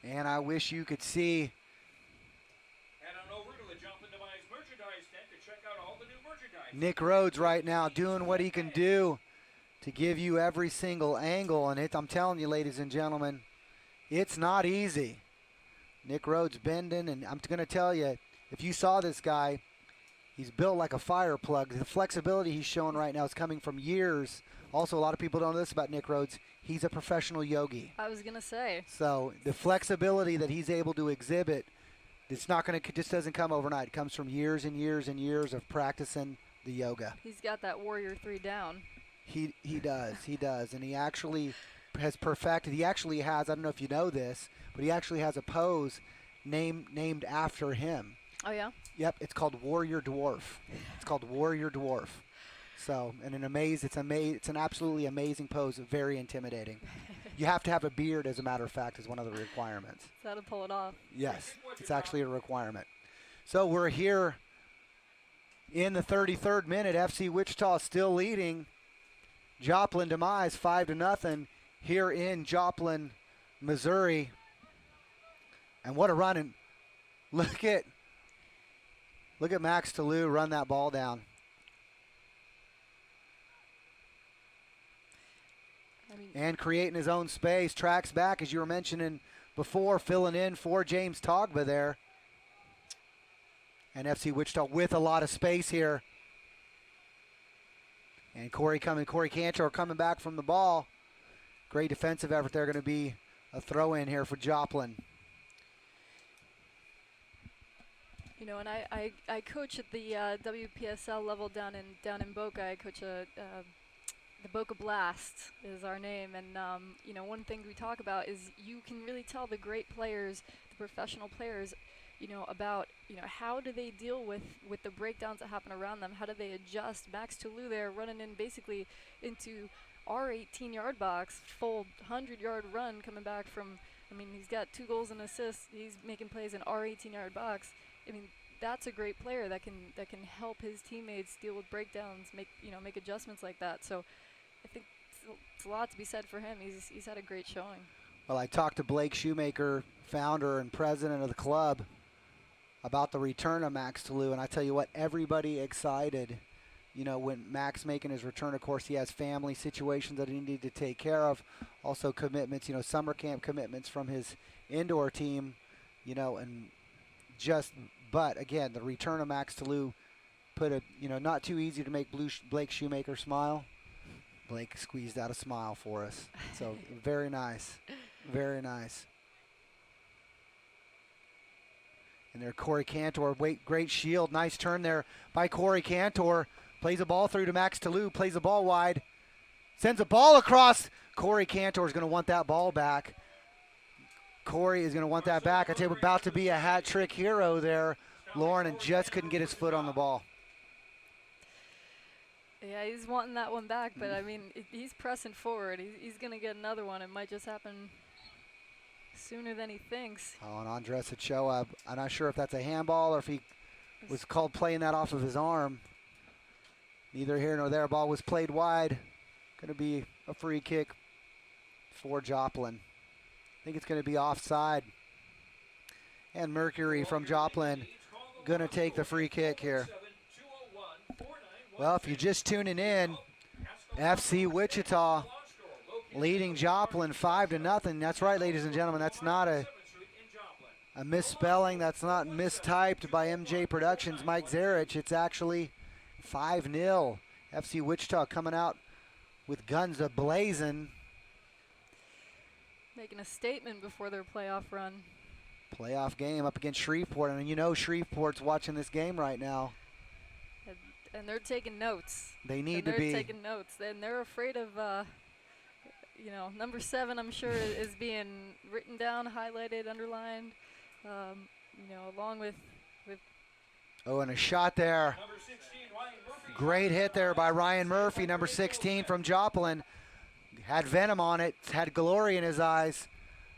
And I wish you could see Head on over to the Joplin Demise merchandise tent to check out all the new merchandise. Nick Rhodes right now doing what he can do to give you every single angle. And I'm telling you, ladies and gentlemen, it's not easy. Nick Rhodes bending, and I'm going to tell you, if you saw this guy, he's built like a fire plug. The flexibility he's showing right now is coming from years. Also, a lot of people don't know this about Nick Rhodes. He's a professional yogi. I was going to say. So the flexibility that he's able to exhibit, it's not going to, just doesn't come overnight. It comes from years and years and years of practicing the yoga. He's got that Warrior 3 down. He does. And he actually has perfected, he actually has, I don't know if you know this, but he actually has a pose named after him. Oh, yeah? Yep, it's called Warrior Dwarf. It's called Warrior Dwarf. So, and it's an absolutely amazing pose, very intimidating. You have to have a beard, as a matter of fact, is one of the requirements. So how to pull it off. Yes, it's actually a requirement. So we're here in the 33rd minute. FC Wichita still leading. Joplin Demise 5-0 here in Joplin, Missouri. And what a run. And look at Max Toulouse run that ball down. And creating his own space. Tracks back, as you were mentioning before, filling in for James Togba there. And FC Wichita with a lot of space here. And Corey Cantor coming back from the ball. Great defensive effort there. Going to be a throw in here for Joplin. You know, and I coach at the WPSL level down in Boca. I coach the Boca Blast is our name, and you know, one thing we talk about is you can really tell the great players, the professional players, you know, about, you know, how do they deal with the breakdowns that happen around them? How do they adjust? Max Toulouse there running in basically into our 18-yard box, full 100-yard run coming back from. I mean, he's got 2 goals and assists. He's making plays in our 18-yard box. I mean, that's a great player that can help his teammates deal with breakdowns, make adjustments like that. So I think it's a lot to be said for him. He's had a great showing. Well, I talked to Blake Shoemaker, founder and president of the club, about the return of Max Toulouse, and I tell you what, everybody excited. You know, when Max making his return, of course, he has family situations that he needed to take care of. Also commitments, you know, summer camp commitments from his indoor team, you know, but again, the return of Max Toulouse put a, you know, not too easy to make Blake Shoemaker smile. Blake squeezed out a smile for us. So very nice. Very nice. And there, Corey Cantor, great shield. Nice turn there by Corey Cantor. Plays a ball through to Max Toulouse. Plays the ball wide. Sends a ball across. Corey Cantor is going to want that ball back. Corey is going to want that back. I tell you, about to be a hat trick hero there, Lauren, and just couldn't get his foot on the ball. Yeah, he's wanting that one back, but I mean, he's pressing forward. He's going to get another one. It might just happen sooner than he thinks. Oh, and Andres Ochoa, I'm not sure if that's a handball or if he was called playing that off of his arm. Neither here nor there. Ball was played wide. Going to be a free kick for Joplin. I think it's going to be offside. And Mercury from Joplin going to take the free kick here. Well, if you're just tuning in, FC Wichita leading Joplin 5-0. That's right, ladies and gentlemen. That's not a misspelling. That's not mistyped by MJ Productions, Mike Zarich. It's actually 5-0. FC Wichita coming out with guns a-blazing. Making a statement before their playoff run. Playoff game up against Shreveport. And you know Shreveport's watching this game right now. And they're taking notes. They need to be. They're taking notes. And they're afraid of, you know, number 7, I'm sure, is being written down, highlighted, underlined, you know, along with. Oh, and a shot there. Number 16, Ryan Murphy. Great hit there by Ryan Murphy, number 16 from Joplin. Had venom on it, had glory in his eyes.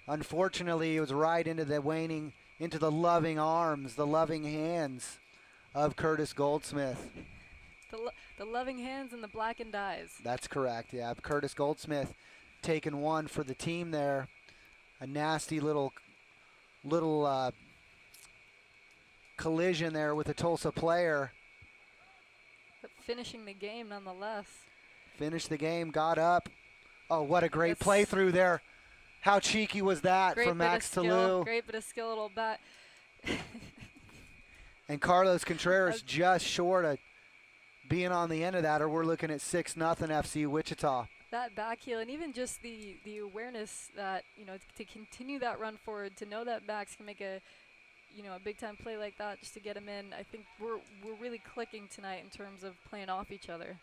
Unfortunately, it was right into the loving arms, the loving hands of Curtis Goldsmith. The loving hands and the blackened eyes. That's correct, yeah. Curtis Goldsmith taking one for the team there. A nasty little collision there with a Tulsa player. But finishing the game nonetheless. Finished the game, got up. Oh, what a great play through there. How cheeky was that from Max Toulouse? Great bit of skill, little bat. And Carlos Contreras just short of being on the end of that, or we're looking at 6-0 FC Wichita. That back heel, and even just the awareness that, you know, to continue that run forward, to know that backs can make a, you know, a big time play like that just to get him in. I think we're really clicking tonight in terms of playing off each other.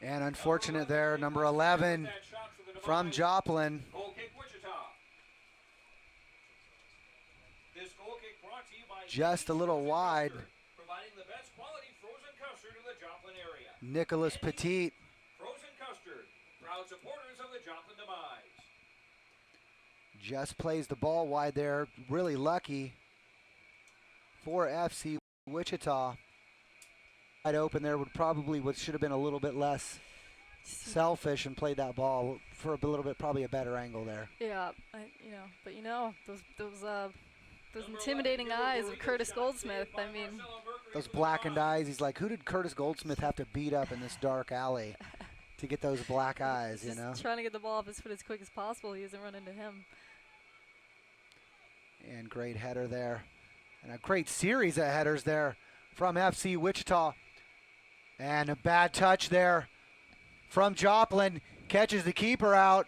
And unfortunate there, number 11 from Joplin. Goal kick, Wichita. This goal kick brought to you by Just a little wide. providing the best quality frozen custard in the Joplin area. Nicholas Petit Frozen custard, proud supporters of the Joplin demise. just plays the ball wide there. Really lucky for FC Wichita. Wide open there should have been a little bit less selfish and played that ball for a little bit, probably a better angle there. Yeah, those intimidating eyes of Curtis Goldsmith. I mean, Those blackened eyes. He's like, who did Curtis Goldsmith have to beat up in this dark alley to get those black eyes, you know? just trying to get the ball off his foot as quick as possible. He doesn't run into him. And great header there And a great series of headers there from FC Wichita. And a bad touch there from Joplin. Catches the keeper out.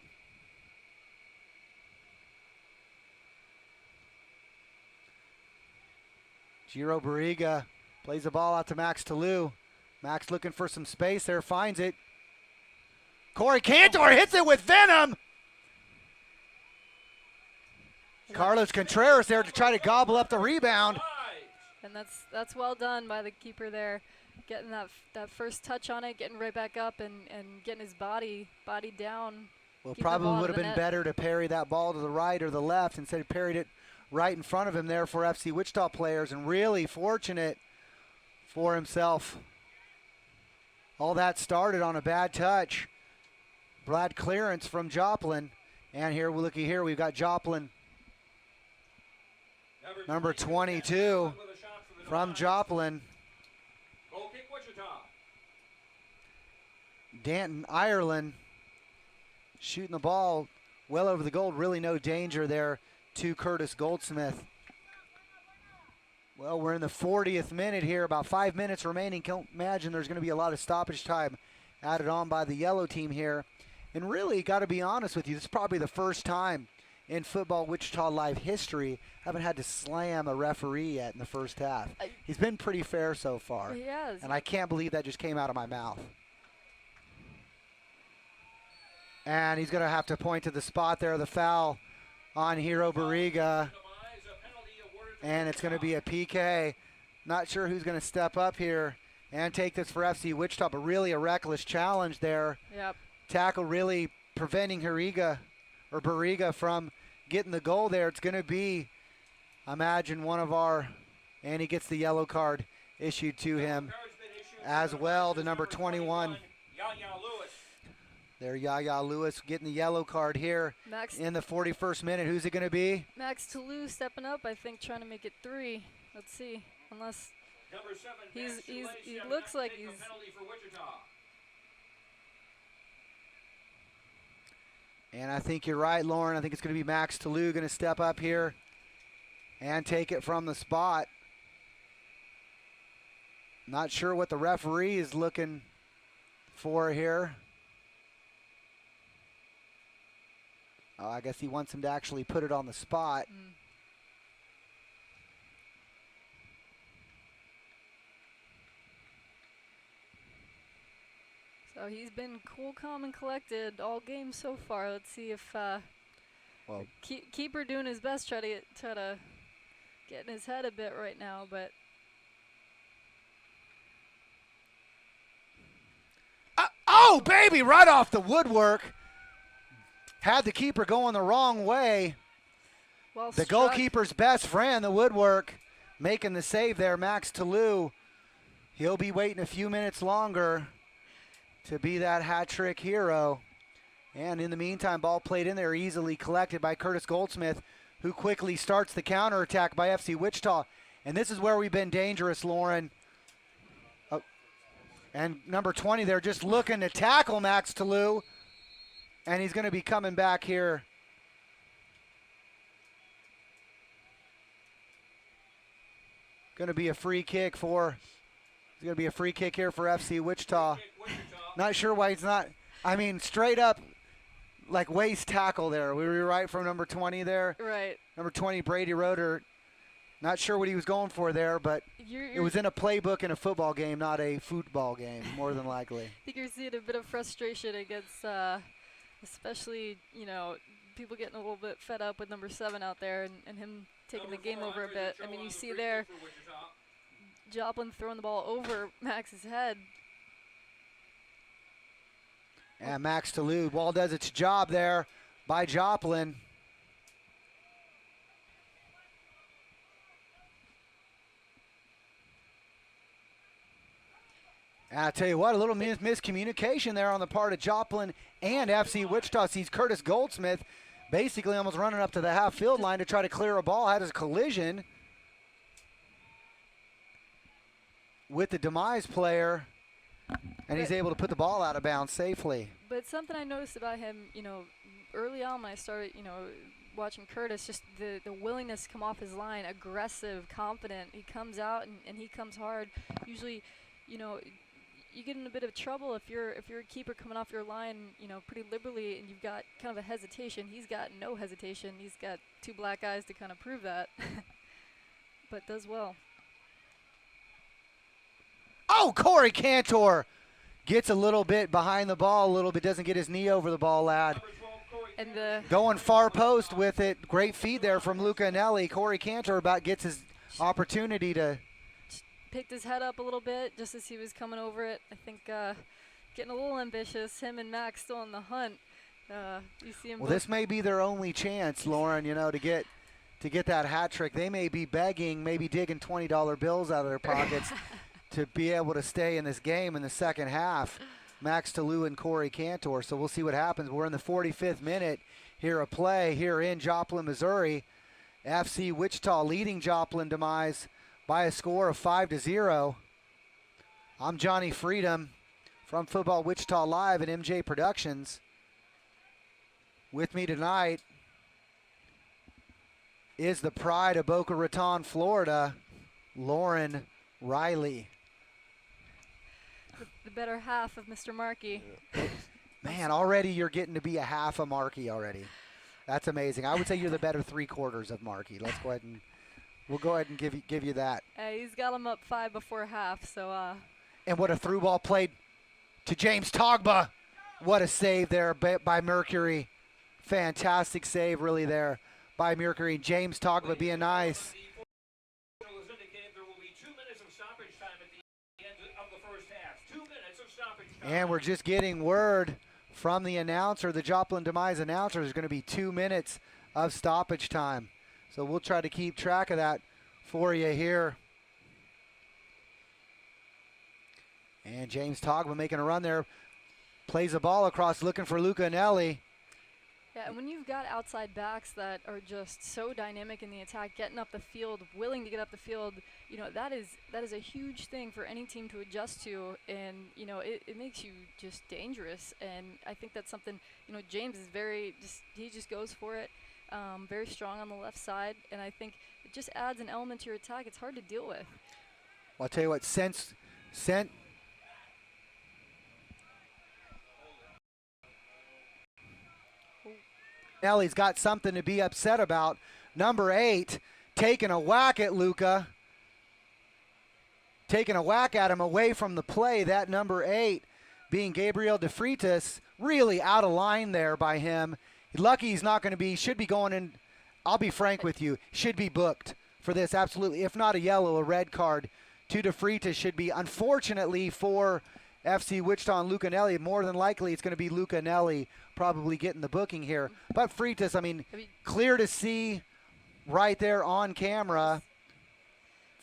Giro Barriga plays the ball out to Max Toulouse. Max looking for some space there, finds it. Corey Cantor hits it with venom. Carlos Contreras there to try to gobble up the rebound. And that's well done by the keeper there, getting that first touch on it, getting right back up and getting his body down. Well, keeping the probably ball would out have of the been net. better to parry that ball to the right or the left. Instead, he parried it right in front of him there for FC Wichita players, and really fortunate for himself. All that started on a bad touch. Bad clearance from Joplin. And here, looky here, we've got Joplin, number 22 from Joplin. Goal kick, Wichita. Danton Ireland shooting the ball well over the goal. Really no danger there to Curtis Goldsmith. Well, we're in the 40th minute here, about 5 minutes remaining. Can't imagine there's going to be a lot of stoppage time added on by the yellow team here. And really, got to be honest with you, this is probably the first time in football Wichita Live history I haven't had to slam a referee yet in the first half. He's been pretty fair so far. He has. And I can't believe that just came out of my mouth. And he's going to have to point to the spot there, the foul on Hero Barriga. And it's going to be a PK. Not sure who's going to step up here and take this for FC Wichita, but really a reckless challenge there. Yep. Tackle really preventing Barriga from getting the goal there. It's going to be, imagine, one of our, and he gets the yellow card issued to him as well, the number 21. There, Yaya Lewis getting the yellow card here in the 41st minute. Who's it going to be? Max Toulouse stepping up, I think, trying to make it 3. Let's see. Unless he looks like he's. And I think you're right, Lauren. I think it's going to be Max Toulouse going to step up here and take it from the spot. Not sure what the referee is looking for here. Oh, I guess he wants him to actually put it on the spot. So he's been cool, calm, and collected all game so far. Let's see if Well, keeper doing his best, try to get in his head a bit right now, but oh, baby, right off the woodwork. Had the keeper going the wrong way. well The struck. goalkeeper's best friend, the woodwork, making the save there, Max Toulouse. He'll be waiting a few minutes longer to be that hat-trick hero. And in the meantime, ball played in there, easily collected by Curtis Goldsmith, who quickly starts the counterattack by FC Wichita. And this is where we've been dangerous, Lauren. And number 20 there just looking to tackle Max Toulouse. And he's going to be coming back here. Going to be a free kick for here for FC Wichita. Not sure why he's not. I mean, straight up, like waist tackle there. We were right from number 20 there. Right. Number 20, Brady Roeder. Not sure what he was going for there, but it was in a playbook in a football game, not a football game, more than likely. I think you're seeing a bit of frustration against, especially, people getting a little bit fed up with number 7 out there and him taking the game over a bit. I mean, you see there, Joplin throwing the ball over Max's head. And Max Toulouse, ball does its job there by Joplin. And I tell you what, a little miscommunication there on the part of Joplin and FC Wichita. Sees Curtis Goldsmith basically almost running up to the half-field line to try to clear a ball. Had his collision with the Demise player, and he's able to put the ball out of bounds safely. But something I noticed about him, early on when I started, watching Curtis, just the willingness to come off his line, aggressive, confident. He comes out and he comes hard. Usually, you know, you get in a bit of trouble if you're a keeper coming off your line, you know, pretty liberally, and you've got kind of a hesitation. He's got no hesitation. He's got two black eyes to kind of prove that, but does well. Oh, Corey Cantor gets a little bit behind the ball, a little bit, doesn't get his knee over the ball, lad. And the Going far post with it. Great feed there from Luca Anelli. Corey Cantor about gets his opportunity to picked his head up a little bit just as he was coming over it. I think getting a little ambitious. Him and Max still on the hunt. You see him. Well, this may be their only chance, Lauren, you know, to get that hat trick. They may be begging, maybe digging $20 bills out of their pockets to be able to stay in this game in the second half. Max Toulouse and Corey Cantor. So we'll see what happens. We're in the 45th minute here of play here in Joplin, Missouri. FC Wichita leading Joplin Demise by a score of 5-0. I'm Johnny Freedom from Football Wichita Live at MJ Productions. With me tonight is the pride of Boca Raton, Florida, Lauren Riley. The better half of Mr. Markey. Man, already you're getting to be a half a Markey already. That's amazing. I would say you're the better 3/4 of Markey. Let's go ahead and we'll go ahead and give you that. He's got him up 5 before half. So. And what a through ball played to James Togba. What a save there by Mercury. Fantastic save, really, there by Mercury. James Togba being nice. And we're just getting word from the announcer, the Joplin Demise announcer, there's going to be 2 minutes of stoppage time. So we'll try to keep track of that for you here. And James Togba making a run there. Plays the ball across, looking for Luca Anelli. Yeah, and when you've got outside backs that are just so dynamic in the attack, getting up the field, willing to get up the field, you know, that is a huge thing for any team to adjust to, and, you know, it makes you just dangerous. And I think that's something, you know, James is he just goes for it, very strong on the left side, and I think it just adds an element to your attack. It's hard to deal with. Well, I'll tell you what, Nelly's got something to be upset about. Number 8 taking a whack at Luca. Taking a whack at him away from the play. That number 8 being Gabriel De Freitas, really out of line there by him. Lucky he's not going to be, should be going in. I'll be frank with you, should be booked for this, absolutely. If not a yellow, a red card to De Freitas should be. Unfortunately for FC Wichita and Luca Anelli, more than likely it's going to be Luca Anelli probably getting the booking here. But Freitas, I mean, clear to see right there on camera.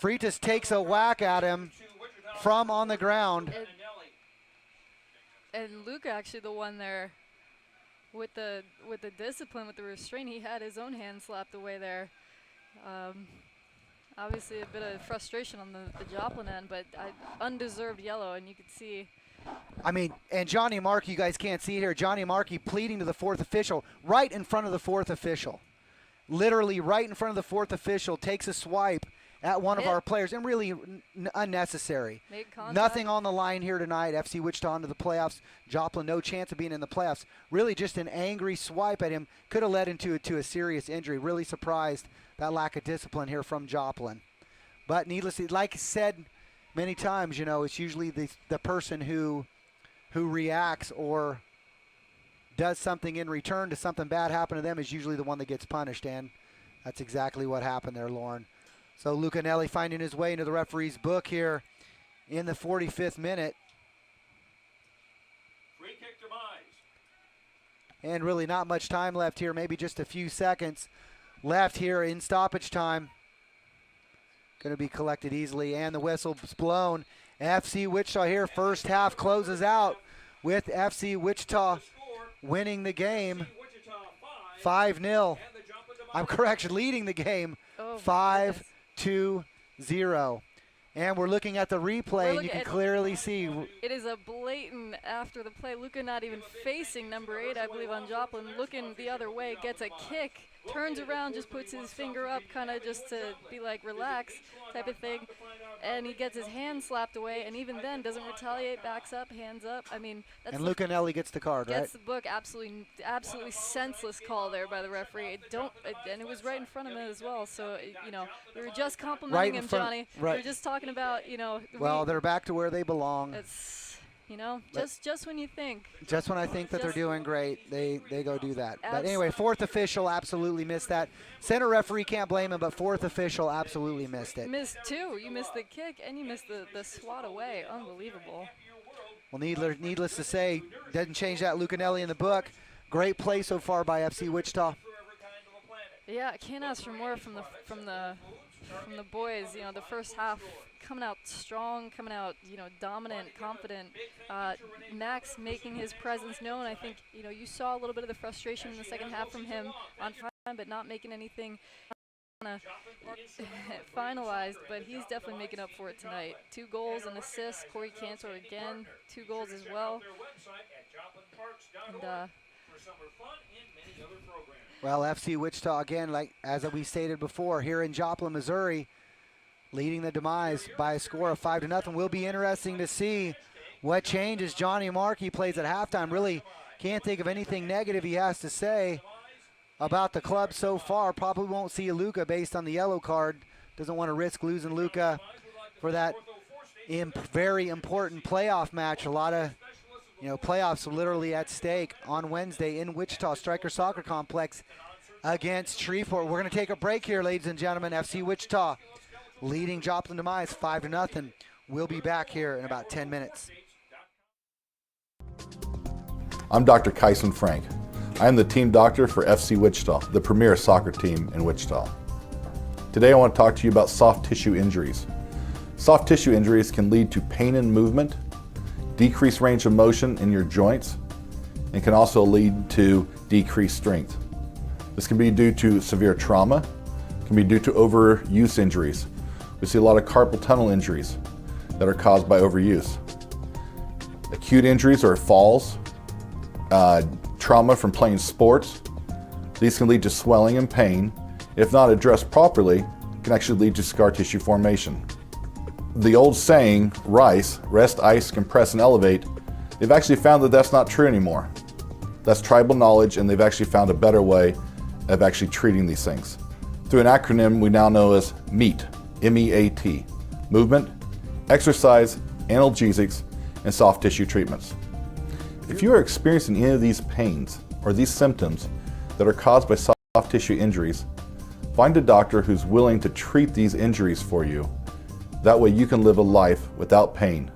Freitas takes a whack at him from on the ground. And Luca actually the one there with the discipline, with the restraint. He had his own hand slapped away there. Obviously a bit of frustration on the Joplin end, but undeserved yellow, and you could see. I mean, and Johnny Markey, you guys can't see it here. Johnny Markey pleading to the fourth official, right in front of the fourth official. Literally right in front of the fourth official, takes a swipe at one of our players, and really unnecessary. Nothing on the line here tonight. FC Wichita into the playoffs. Joplin, no chance of being in the playoffs. Really just an angry swipe at him. Could have led into a serious injury. Really surprised that lack of discipline here from Joplin. But needlessly, like I said many times, you know, it's usually the person who reacts or does something in return to something bad happen to them is usually the one that gets punished, and that's exactly what happened there, Lauren. So Luca Anelli finding his way into the referee's book here in the 45th minute. Free kick Demise. And really not much time left here, maybe just a few seconds left here in stoppage time. Going to be collected easily, and the whistle's blown. FC Wichita here, first half closes out with FC Wichita winning the game 5-0. I'm correct, leading the game 5-0. And we're looking at the replay, and you can clearly see. It is a blatant after the play. Luca not even facing number 8, I believe, on Joplin, looking the other way, gets a kick turns around, just puts his finger up, kind of just to be like, relax, type of thing. And he gets his hand slapped away, and even then doesn't retaliate, backs up, hands up. I mean, that's And Lucanelli gets the card, right? gets the book. Absolutely senseless call there by the referee. And it was right in front of him as well. So you know, we were just complimenting Right in him, front- Johnny. right. We were just talking about, you know. Well, they're back to where they belong. It's, you know, just when you think. Just when I think that they're Just- doing great, they go do that. But Abs- anyway, fourth official absolutely missed that. Center referee can't blame him, but fourth official absolutely missed it. Missed two. You missed the kick and you missed the swat away. Unbelievable. Well, needless to say, doesn't change that Lucanelli in the book. Great play so far by FC Wichita. Yeah, I can't ask for more from the boys. You know, the first half coming out strong, coming out, you know, dominant, confident. Max making his presence known. I think, you know, you saw a little bit of the frustration in the second half from him on time, but not making anything finalized. But he's definitely making up for it tonight. 2 goals and assists. Corey Cantor again, 2 goals as well. And Well, FC Wichita, again, like as we stated before, here in Joplin, Missouri, leading the demise by a score of 5-0. Will be interesting to see what changes Johnny Markey plays at halftime. Really can't think of anything negative he has to say about the club so far. Probably won't see Luca based on the yellow card. Doesn't want to risk losing Luca for that very important playoff match. A lot of, you know, playoffs literally at stake on Wednesday in Wichita Striker Soccer Complex against Shreveport. We're going to take a break here, ladies and gentlemen. FC Wichita leading Joplin Demise 5-0. We'll be back here in about 10 minutes. I'm Dr. Kyson Frank. I am the team doctor for FC Wichita, the premier soccer team in Wichita. Today I want to talk to you about soft tissue injuries. Soft tissue injuries can lead to pain in movement, decreased range of motion in your joints, and can also lead to decreased strength. This can be due to severe trauma, can be due to overuse injuries. We see a lot of carpal tunnel injuries that are caused by overuse. Acute injuries or falls, trauma from playing sports. These can lead to swelling and pain. If not addressed properly, can actually lead to scar tissue formation. The old saying, rest, ice, compress, and elevate, they've actually found that that's not true anymore. That's tribal knowledge, and they've actually found a better way of actually treating these things. Through an acronym we now know as MEAT, M-E-A-T, movement, exercise, analgesics, and soft tissue treatments. If you are experiencing any of these pains or these symptoms that are caused by soft tissue injuries, find a doctor who's willing to treat these injuries for you. That way you can live a life without pain.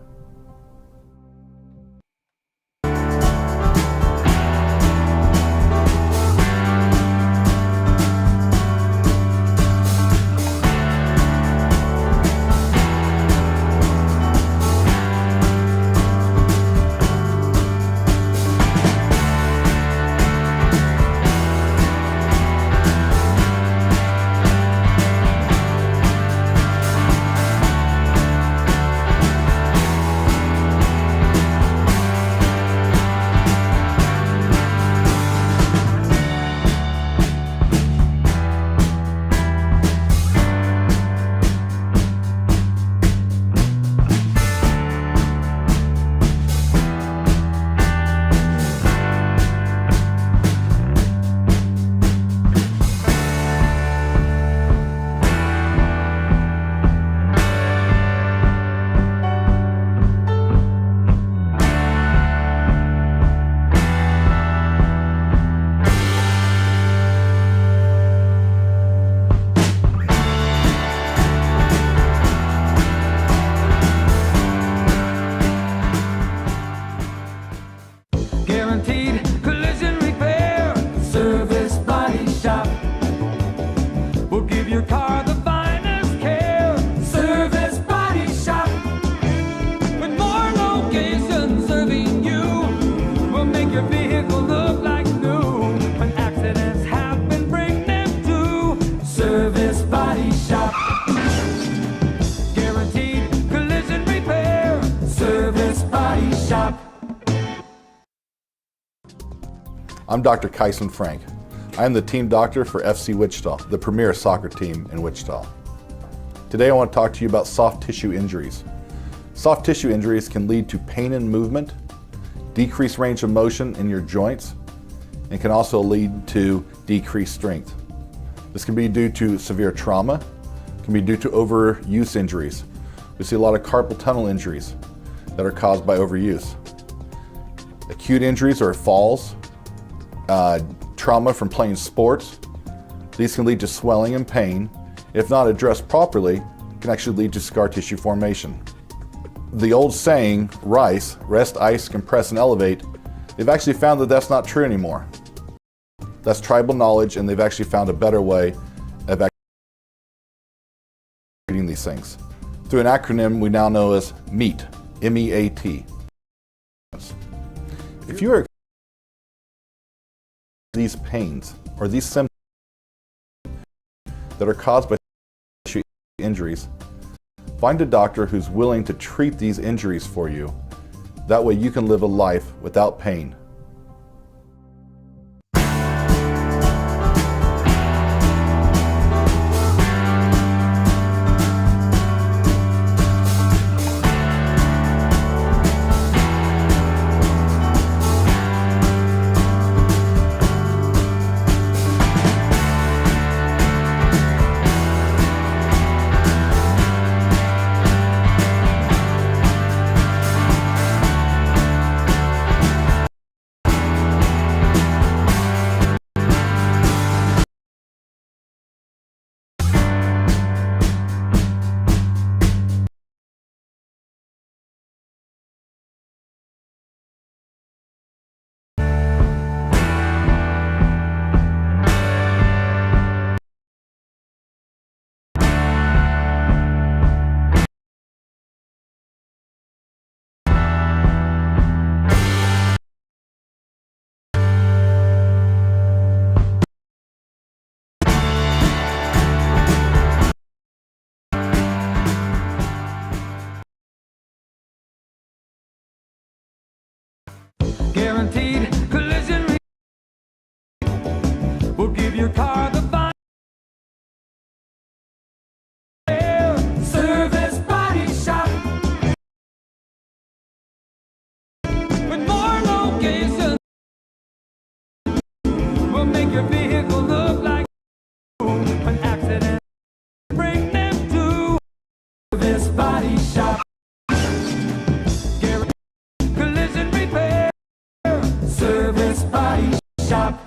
I'm Dr. Kyson Frank. I am the team doctor for FC Wichita, the premier soccer team in Wichita. Today I want to talk to you about soft tissue injuries. Soft tissue injuries can lead to pain in movement, decreased range of motion in your joints, and can also lead to decreased strength. This can be due to severe trauma, can be due to overuse injuries. We see a lot of carpal tunnel injuries that are caused by overuse. Acute injuries are falls, trauma from playing sports. These can lead to swelling and pain. If not addressed properly, can actually lead to scar tissue formation. The old saying, RICE, rest, ice, compress, and elevate, they've actually found that that's not true anymore. That's tribal knowledge, and they've actually found a better way of treating these things. Through an acronym we now know as MEAT, M-E-A-T. If you are these pains or these symptoms that are caused by tissue injuries, find a doctor who's willing to treat these injuries for you. That way you can live a life without pain. Guaranteed collision will give your car the service body shop with more locations will make your vehicle look like an accident. Bring them to service body shop. Guaranteed collision repair. Service body shop.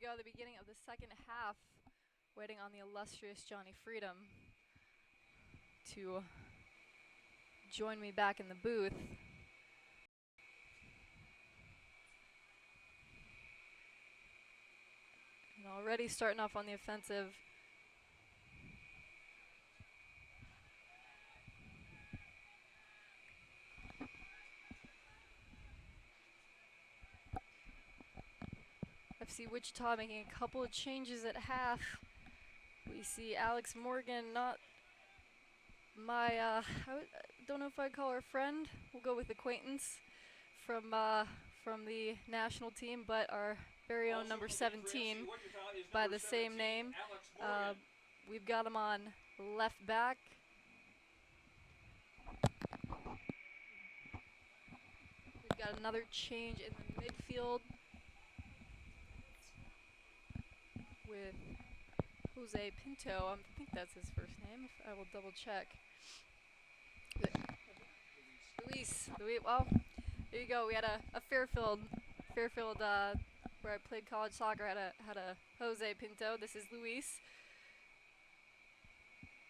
go, the beginning of the second half. Waiting on the illustrious Johnny Freedom to join me back in the booth. And already starting off on the offensive. FC Wichita making a couple of changes at half. We see Alex Morgan, not my, I don't know if I'd call her friend. We'll go with acquaintance from the national team, but our very own number 17 by the same name. We've got him on left back. We've got another change in the midfield with Jose Pinto. I think that's his first name. I will double check. Luis. Well, there you go. We had a Fairfield, where I played college soccer, had a Jose Pinto. This is Luis,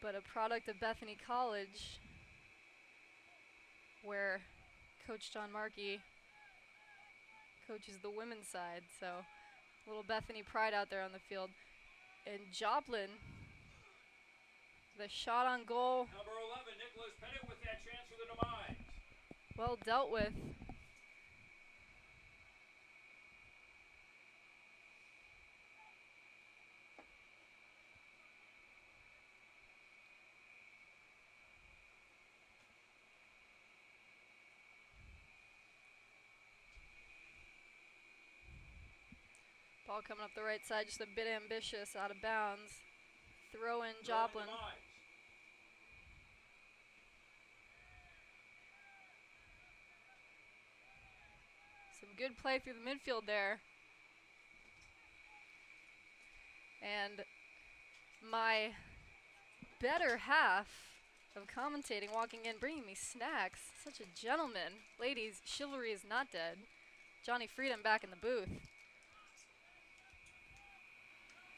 but a product of Bethany College, where Coach John Markey coaches the women's side. So a little Bethany pride out there on the field. And Joplin, the shot on goal. Number 11, Nicholas Pettit with that chance for the demise. Well dealt with. Ball coming up the right side, just a bit ambitious, out of bounds. Throw in Joplin. Some good play through the midfield there. And my better half of commentating, walking in, bringing me snacks. Such a gentleman. Ladies, chivalry is not dead. Johnny Freedom back in the booth.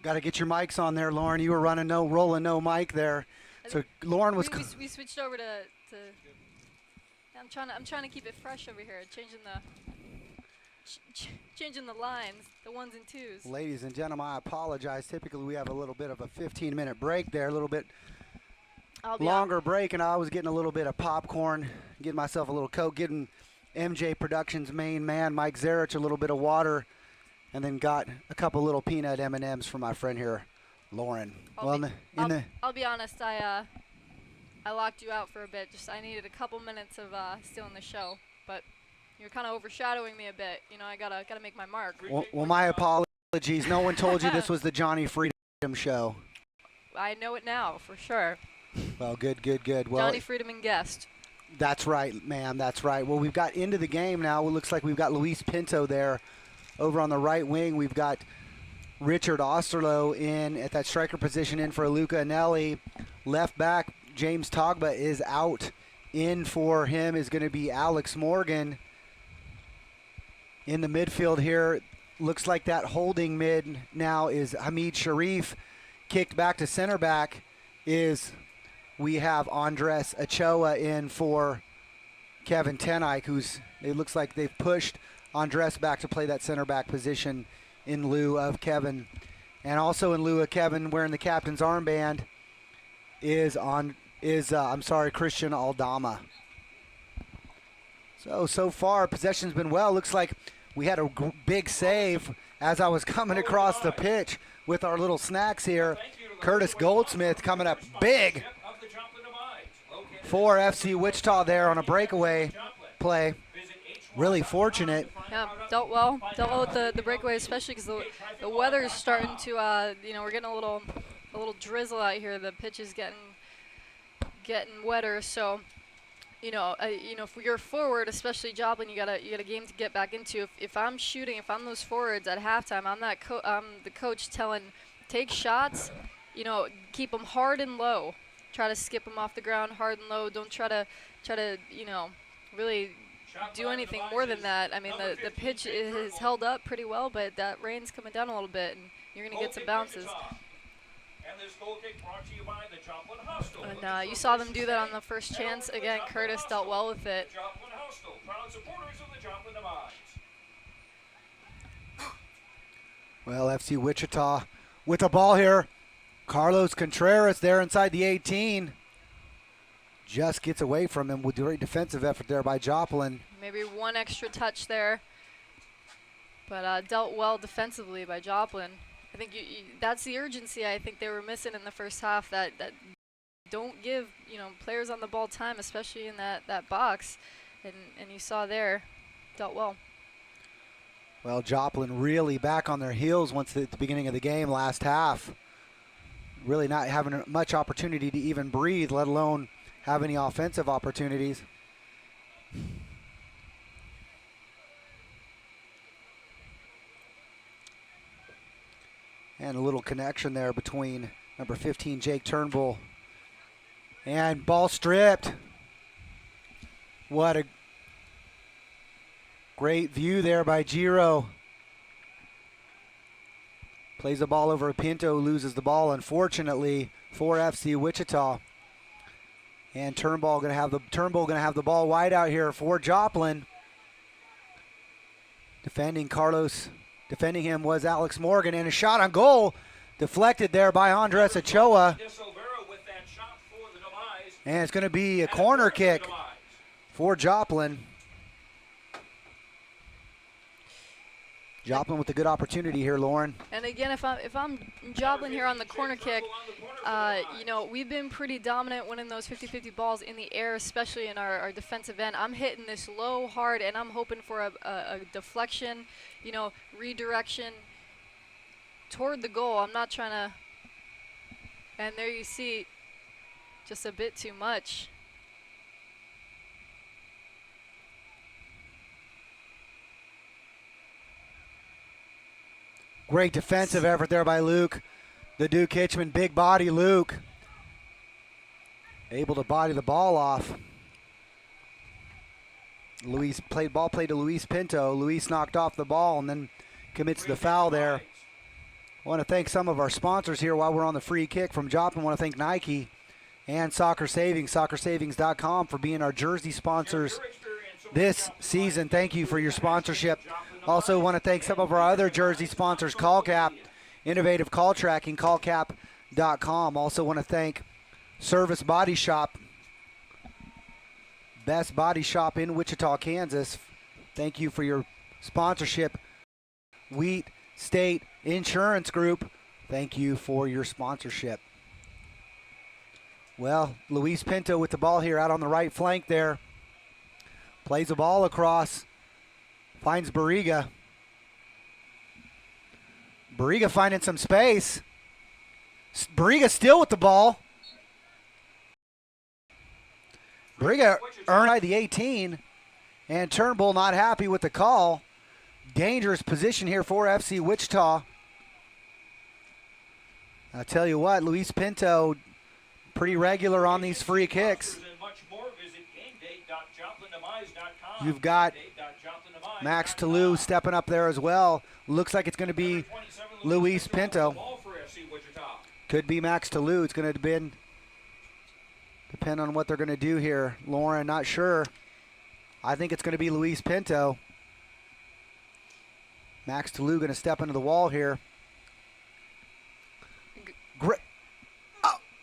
Got to get your mics on there, Lauren. You were rolling no mic there. So Lauren was. We switched over to. I'm trying to keep it fresh over here. Changing the lines, the ones and twos. Ladies and gentlemen, I apologize. Typically, we have a little bit of a 15-minute break there, a little bit longer break, and I was getting a little bit of popcorn, getting myself a little Coke, getting MJ Productions' main man, Mike Zarich, a little bit of water. And then got a couple little peanut M&Ms for my friend here, Lauren. I'll be honest, I locked you out for a bit. I needed a couple minutes of stealing the show, but you're kind of overshadowing me a bit. You know, I gotta make my mark. Well, my apologies. No one told you this was the Johnny Freedom show. I know it now for sure. Well, good. Well, Johnny Freedom and guest. That's right, ma'am. That's right. Well, we've got into the game now. It looks like we've got Luis Pinto there. Over on the right wing, we've got Richard Osterloh in at that striker position in for Luca Anelli. Left back, James Togba is out. In for him is going to be Alex Morgan. In the midfield here, looks like that holding mid now is Hamid Sharif. Kicked back to center back we have Andres Ochoa in for Kevin Tenike, it looks like they've pushed Andres back to play that center back position in lieu of Kevin. And also in lieu of Kevin, wearing the captain's armband is Christian Aldama. So far, possession's been well. Looks like we had a big save as I was coming across the pitch with our little snacks here. Curtis Goldsmith coming up big for FC Wichita there on a breakaway play. Really fortunate. Yeah, dealt well with the breakaway, especially because the weather's starting to, we're getting a little drizzle out here. The pitch is getting wetter, so if you're forward, especially Joplin, you got a game to get back into. If I'm those forwards at halftime, I'm the coach telling, take shots, keep them hard and low. Try to skip them off the ground hard and low. Don't try to really do anything more than that. I mean, the pitch is held up pretty well, but that rain's coming down a little bit, and you're going to get some bounces. And this goal kick brought to you by the Joplin Hostel. And you saw them do that on the first chance. Again, Curtis dealt well with it. Joplin Hostel, proud supporters of the Joplin Demise. Well, FC Wichita with the ball here. Carlos Contreras there inside the 18. Just gets away from him with a great defensive effort there by Joplin. Maybe one extra touch there, but dealt well defensively by Joplin. I think that's the urgency I think they were missing in the first half, that don't give players on the ball time, especially in that box. And you saw there, dealt well. Well, Joplin really back on their heels once at the beginning of the game last half. Really not having much opportunity to even breathe, let alone have any offensive opportunities. And a little connection there between number 15, Jake Turnbull, and ball stripped. What a great view there by Giro. Plays the ball over Pinto, loses the ball, unfortunately, for FC Wichita. And Turnbull gonna have the ball wide out here for Joplin. Defending him was Alex Morgan, and a shot on goal deflected there by Andres Ochoa. And it's going to be a corner kick for Joplin. Joplin with a good opportunity here, Lauren. And again, if I'm Joplin here on the corner kick, we've been pretty dominant winning those 50-50 balls in the air, especially in our defensive end. I'm hitting this low hard, and I'm hoping for a deflection, redirection toward the goal. I'm not trying to. And there you see, just a bit too much. Great defensive effort there by Luke. The Duke Hitchman, big body Luke. Able to body the ball off. Ball played to Luis Pinto. Luis knocked off the ball and then commits the foul there. I want to thank some of our sponsors here while we're on the free kick from Joplin. I want to thank Nike and Soccer Savings, soccersavings.com, for being our jersey sponsors this season. Thank you for your sponsorship. Also want to thank some of our other jersey sponsors, CallCap, Innovative Call Tracking, callcap.com. Also want to thank Service Body Shop, best body shop in Wichita, Kansas. Thank you for your sponsorship. Wheat State Insurance Group, thank you for your sponsorship. Well, Luis Pinto with the ball here out on the right flank there. Plays the ball across. Finds Barriga. Barriga finding some space. Barriga still with the ball. Barriga earned by the 18. And Turnbull not happy with the call. Dangerous position here for FC Wichita. I'll tell you what, Luis Pinto, pretty regular on these free kicks. You've got Max Toulouse stepping up there as well. Looks like it's going to be Luis Pinto. Could be Max Toulouse. It's going to depend on what they're going to do here. Lauren, not sure. I think it's going to be Luis Pinto. Max Toulouse going to step into the wall here. Great.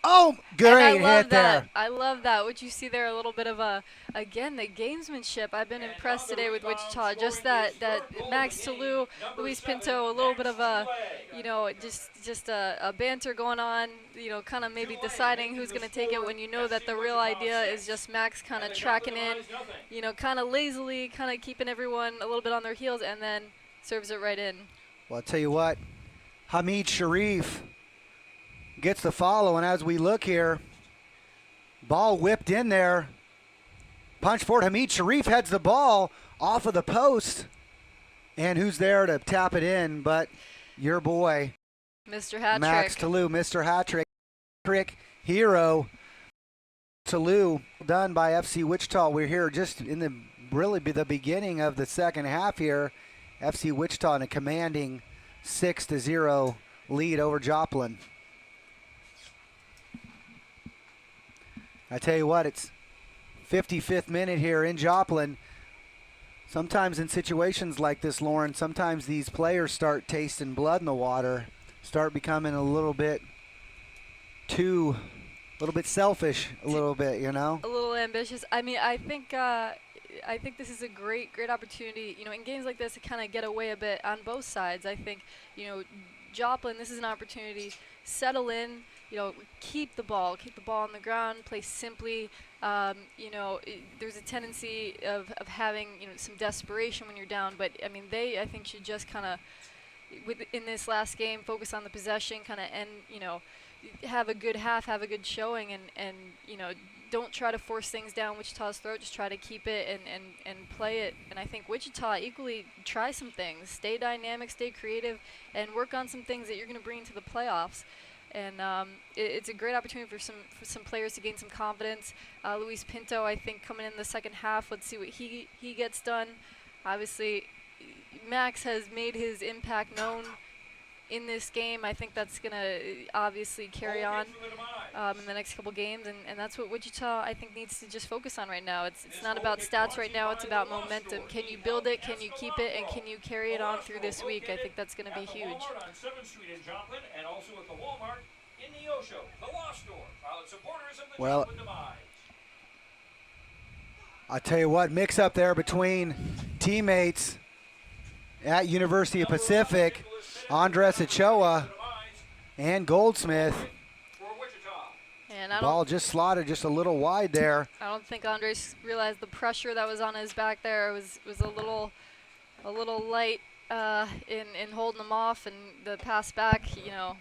Oh, great hit there. I love that. What you see there, a little bit of again, the gamesmanship. I've been impressed today with Wichita. Just that Max Toulouse, Luis Pinto, a little bit of just a banter going on, kind of maybe deciding who's going to take it when you know that the real idea is just Max kind of tracking in, kind of lazily, kind of keeping everyone a little bit on their heels, and then serves it right in. Well, I'll tell you what, Hamid Sharif gets the follow, and as we look here, ball whipped in there. Punch forward. Hamid Sharif heads the ball off of the post. And who's there to tap it in but your boy, Mr. Hattrick. Max Toulouse, Mr. Hattrick. Trick hero. Toulouse, done by FC Wichita. We're here just in the really be the beginning of the second half here. FC Wichita in a commanding 6-0 lead over Joplin. I tell you what, it's 55th minute here in Joplin. Sometimes in situations like this, Lauren, sometimes these players start tasting blood in the water, start becoming a little bit selfish, a little bit, you know? A little ambitious. I mean, I think this is a great opportunity, you know, in games like this to kind of get away a bit on both sides. I think, you know, Joplin, this is an opportunity, settle in, you know, keep the ball on the ground, play simply. You know, there's a tendency of having, you know, some desperation when you're down, but I mean, I think should just kind of, in this last game, focus on the possession, kind of end, you know, have a good half, have a good showing, and you know, don't try to force things down Wichita's throat. Just try to keep it and play it. And I think Wichita equally try some things, stay dynamic, stay creative, and work on some things that you're going to bring to the playoffs. And it's a great opportunity for some players to gain some confidence. Luis Pinto, I think, coming in the second half. Let's see what he gets done. Obviously, Max has made his impact known in this game. I think that's going to obviously carry on in the next couple games, and that's what Wichita, I think, needs to just focus on right now. It's not about stats right now, it's about momentum. Can you build it, can you keep it, and can you carry it on through this week? I think that's going to be huge. On 7th Street in Joplin, and also at the Walmart in the Osho, the Law Store, proud supporters of the Well, Joplin demise. I tell you what, mix up there between teammates at University of Pacific, Andres Ochoa and Goldsmith. And I Ball just slotted just a little wide there. don't think Andres realized the pressure that was on his back there. It was a little light in holding him off, and the pass back, you know,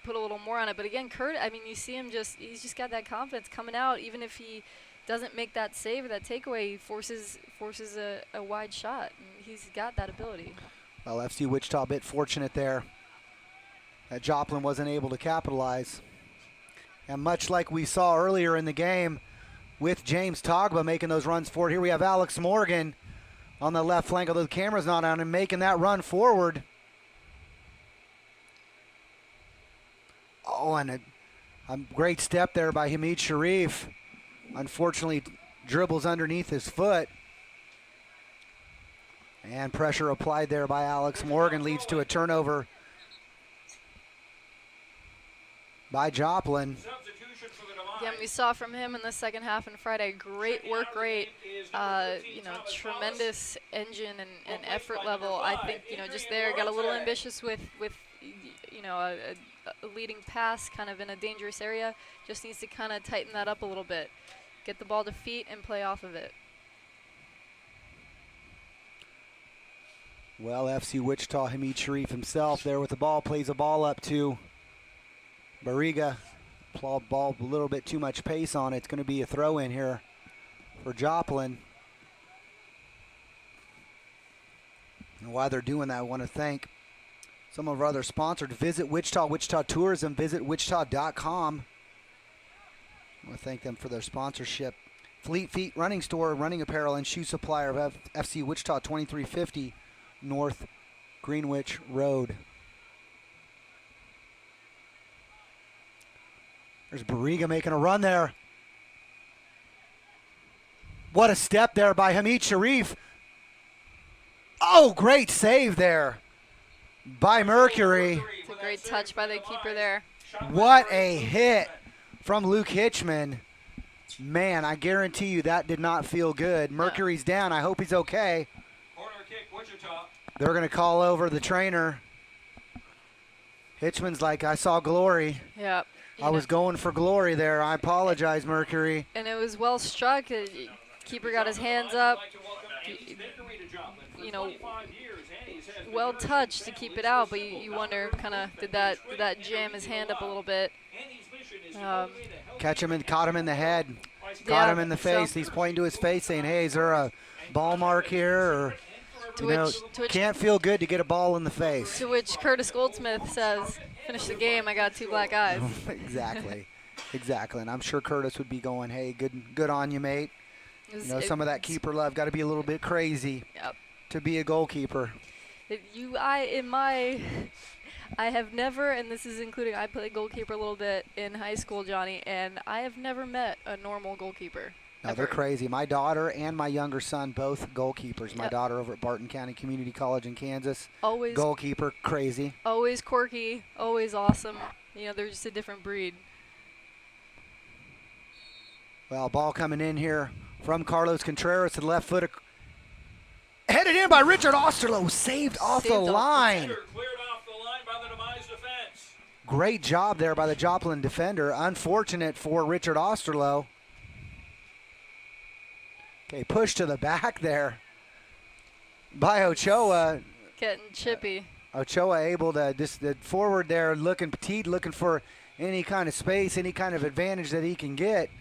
put a little more on it. But again, Kurt, I mean, you see him he's just got that confidence coming out. Even if he doesn't make that save or that takeaway, he forces a wide shot, and he's got that ability. Well, FC Wichita a bit fortunate there that Joplin wasn't able to capitalize. And much like we saw earlier in the game with James Togba making those runs forward, here we have Alex Morgan on the left flank, although the camera's not on him, making that run forward. Oh, and a great step there by Hamid Sharif. Unfortunately, dribbles underneath his foot. And pressure applied there by Alex Morgan leads to a turnover by Joplin. Yeah, we saw from him in the second half on Friday, great work rate, you know, tremendous engine and effort level. I think, you know, just there, got a little ambitious with you know, a leading pass kind of in a dangerous area. Just needs to kind of tighten that up a little bit. Get the ball to feet and play off of it. Well, FC Wichita, Hamid Sharif himself there with the ball, plays the ball up to Barriga. Ball a little bit too much pace on it. It's going to be a throw in here for Joplin. And while they're doing that, I want to thank some of our other sponsors. Visit Wichita, Wichita Tourism, visit wichita.com. I want to thank them for their sponsorship. Fleet Feet Running Store, running apparel and shoe supplier of FC Wichita, 2350 North Greenwich Road. There's Barriga making a run there. What a step there by Hamid Sharif. Oh, great save there by Mercury. It's a great touch by the keeper there. What a hit from Luke Hitchman. Man, I guarantee you that did not feel good. Mercury's down. I hope he's okay. Corner kick, Wichita. They're going to call over the trainer. Hitchman's like, I saw glory. Yeah. I was going for glory there. I apologize, Mercury. And it was well struck. Keeper got his hands up. You know, well touched to keep it out, but you wonder, kind of, did that jam his hand up a little bit? Catch him and caught him in the head. Got him in the face. He's pointing to his face saying, hey, is there a ball mark here? Or, you know, can't feel good to get a ball in the face. To which Curtis Goldsmith says, finish the game, I got two black eyes. Exactly. Exactly. And I'm sure Curtis would be going, hey, good on you, mate. You know, some of that keeper love got to be a little bit crazy Yep. to be a goalkeeper. I have never, and this is including, I played goalkeeper a little bit in high school, Johnny, and I have never met a normal goalkeeper. No, they're ever. crazy. My daughter and my younger son, both goalkeepers. My Yep. daughter over at Barton County Community College in Kansas, Always, goalkeeper, crazy. always quirky, always awesome. You know, they're just a different breed. Well, ball coming in here from Carlos Contreras to the left foot. Headed in by Richard Osterloh, saved off the line. Cleared off the line by the Demise defense. Great job there by the Joplin defender. Unfortunate for Richard Osterloh. Okay, push to the back there by Ochoa. Getting chippy. Ochoa able to just the forward there, looking petite, looking for any kind of space, any kind of advantage that he can get.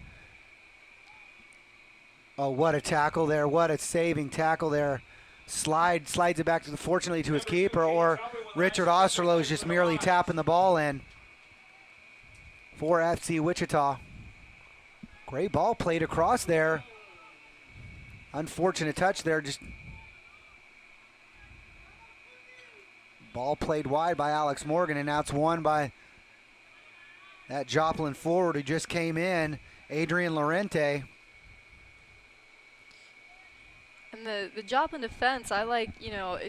Oh, what a tackle there! What a saving tackle there! Slides it back to fortunately to his keeper, or Richard Osterloh is just merely tapping the ball in for FC Wichita. Great ball played across there. Unfortunate touch there. Just ball played wide by Alex Morgan, and now it's won by that Joplin forward who just came in, Adrian Lorente. And the Joplin defense, I like, you know,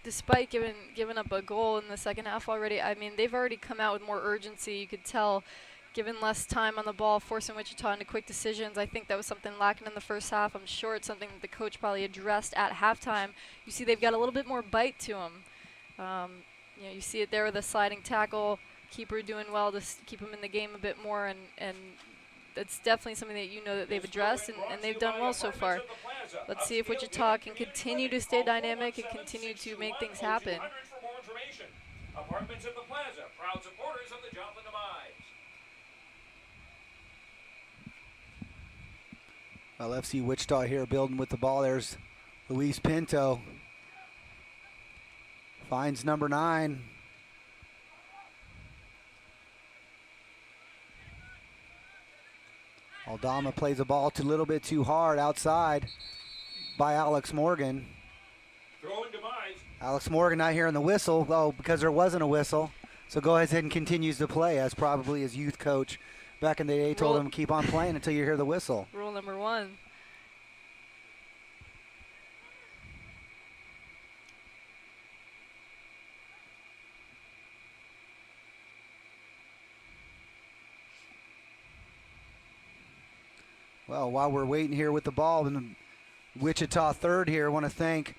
despite giving up a goal in the second half already, I mean, they've already come out with more urgency. You could tell, given less time on the ball, forcing Wichita into quick decisions. I think that was something lacking in the first half. I'm sure it's something that the coach probably addressed at halftime. You see they've got a little bit more bite to them. You know, you see it there with a sliding tackle, keeper doing well to keep him in the game a bit more, and it's definitely something that you know that they've addressed, and they've done well so far. Let's see if Wichita can continue to stay dynamic and continue to make things happen. Apartments at the Plaza, proud supporters of the Joplin Demise. Well, FC Wichita here building with the ball. There's Luis Pinto. Finds number 9. Aldama plays the ball a little bit too hard outside by Alex Morgan. Throwing Demise. Alex Morgan not hearing the whistle, though, because there wasn't a whistle. So go ahead and continues to play, as probably his youth coach back in the day told him keep on playing until you hear the whistle. Rule number 1. Well, while we're waiting here with the ball in the Wichita third here, I want to thank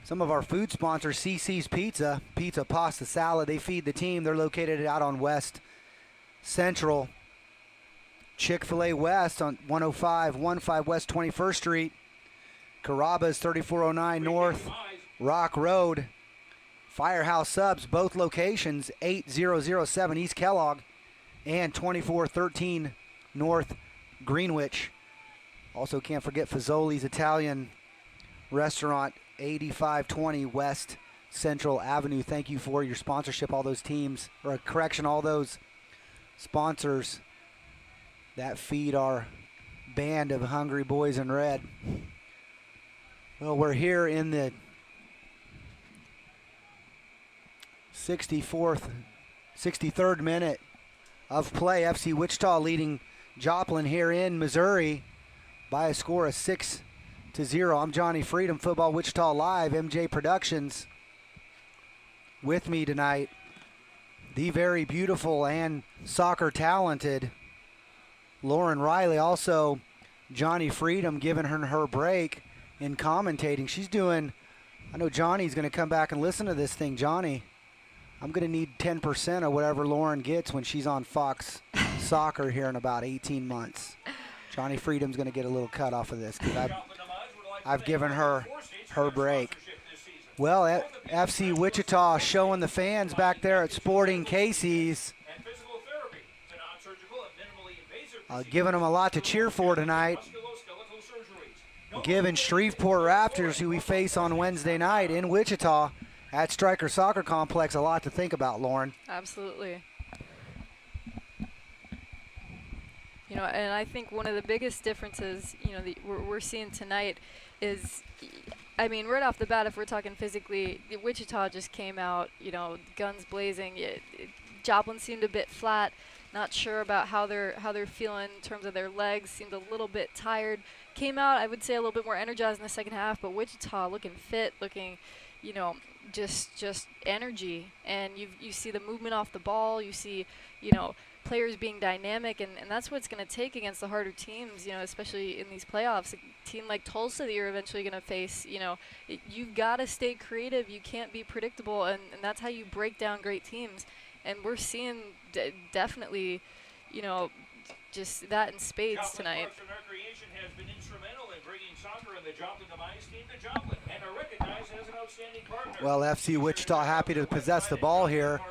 some of our food sponsors, CC's Pizza, Pizza, Pasta, Salad. They feed the team. They're located out on West Central. Chick-fil-A West on 10515 West 21st Street. Carrabba's 3409 North Rock Road. Firehouse Subs, both locations, 8007 East Kellogg and 2413 North Greenwich. Also can't forget Fazoli's Italian Restaurant, 8520 West Central Avenue. Thank you for your sponsorship, all those teams, or correction, all those sponsors that feed our band of hungry boys in red. Well, we're here in the 63rd minute of play. FC Wichita leading Joplin here in Missouri by a score of 6-0. I'm Johnny Freedom, Football Wichita Live, MJ Productions. With me tonight, the very beautiful and soccer talented Lauren Riley. Also, Johnny Freedom giving her break in commentating. She's doing, I know Johnny's going to come back and listen to this thing. Johnny, I'm going to need 10% of whatever Lauren gets when she's on Fox Soccer here in about 18 months. Johnny Freedom's going to get a little cut off of this because I've given her break. Well, FC Wichita showing the fans back there at Sporting Casey's, giving them a lot to cheer for tonight. Giving Shreveport Raptors, who we face on Wednesday night in Wichita at Stryker Soccer Complex, a lot to think about, Lauren. Absolutely. You know, and I think one of the biggest differences, you know, we're seeing tonight is, I mean, right off the bat, if we're talking physically, Wichita just came out, you know, guns blazing. Joplin seemed a bit flat, not sure about how they're feeling in terms of their legs. Seemed a little bit tired. Came out, I would say, a little bit more energized in the second half. But Wichita looking fit, looking, you know, just energy. And you see the movement off the ball. You see, you know, players being dynamic, and that's what it's going to take against the harder teams, you know, especially in these playoffs. A team like Tulsa that you're eventually going to face, you know, you've got to stay creative. You can't be predictable, and that's how you break down great teams. And we're seeing definitely, you know, just that in spades Joplin tonight. Parks and Recreation has been instrumental in bringing soccer and the Joplin Demise team to Joplin and are recognized as an outstanding partner. Well, FC Wichita happy to possess the ball here.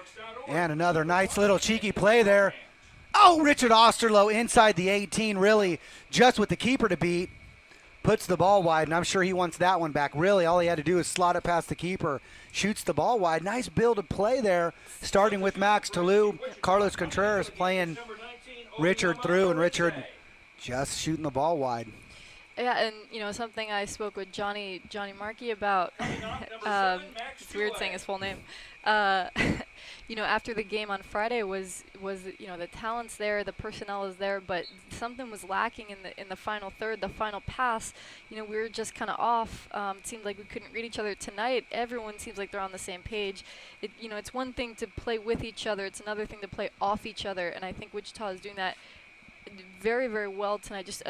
And another nice little cheeky play there. Oh, Richard Osterloh inside the 18, really just with the keeper to beat. Puts the ball wide, and I'm sure he wants that one back. Really, all he had to do is slot it past the keeper. Shoots the ball wide. Nice build play there, starting with Max Toulouse. Carlos Contreras playing Richard through, and Richard just shooting the ball wide. Yeah, and you know, something I spoke with Johnny Markey about. It's weird saying his full name. You know, after the game on Friday was you know, the talent's there, the personnel is there, but something was lacking in the final third, the final pass. You know, we were just kind of off. It seemed like we couldn't read each other. Tonight, everyone seems like they're on the same page. You know, it's one thing to play with each other, it's another thing to play off each other, and I think Wichita is doing that very, very well tonight. Just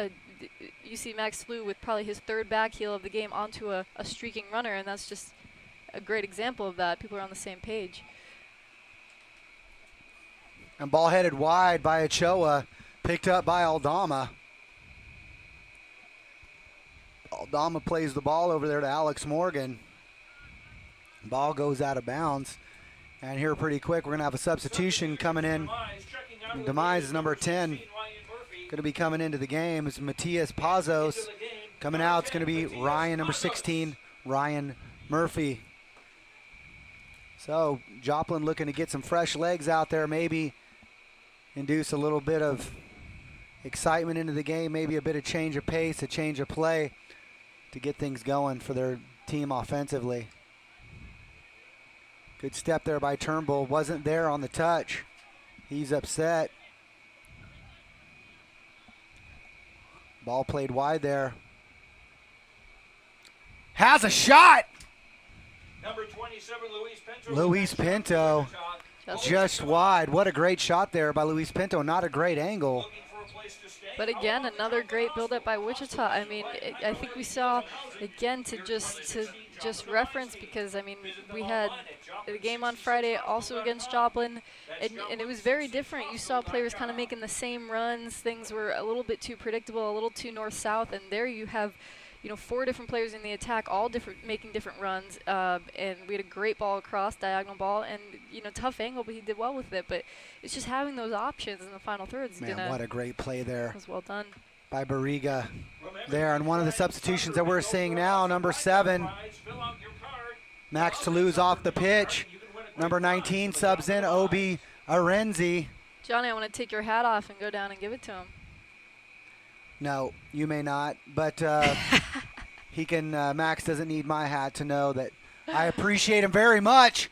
you see Max Flew with probably his third back heel of the game onto a streaking runner, and that's just a great example of that. People are on the same page. And ball headed wide by Ochoa, picked up by Aldama. Aldama plays the ball over there to Alex Morgan. Ball goes out of bounds. And here pretty quick, we're going to have a substitution coming in. Demise is number 10. Going to be coming into the game is Matias Pazos. Coming out, it's going to be Ryan, number 16, Ryan Murphy. So Joplin looking to get some fresh legs out there, maybe induce a little bit of excitement into the game, maybe a bit of change of pace, a change of play to get things going for their team offensively. Good step there by Turnbull. Wasn't there on the touch. He's upset. Ball played wide there. Has a shot! Number 27, Luis Pinto. Luis Pinto. Just wide. What a great shot there by Luis Pinto. Not a great angle. But again, another great build-up by Wichita. I mean, I think we saw, again, to just reference, because, I mean, we had the game on Friday also against Joplin, and it was very different. You saw players kind of making the same runs. Things were a little bit too predictable, a little too north-south, and there you have, you know, 4 different players in the attack, all making different runs, and we had a great ball across, diagonal ball, and, you know, tough angle, but he did well with it. But it's just having those options in the final thirds. Man, what a great play there. Was well done by Barriga there. And one of the substitutions that we're seeing now, number 7, Max Toulouse off the pitch. Number 19 subs in, Obi Arenzi. Johnny, I want to take your hat off and go down and give it to him. No, you may not, but he can. Max doesn't need my hat to know that I appreciate him very much.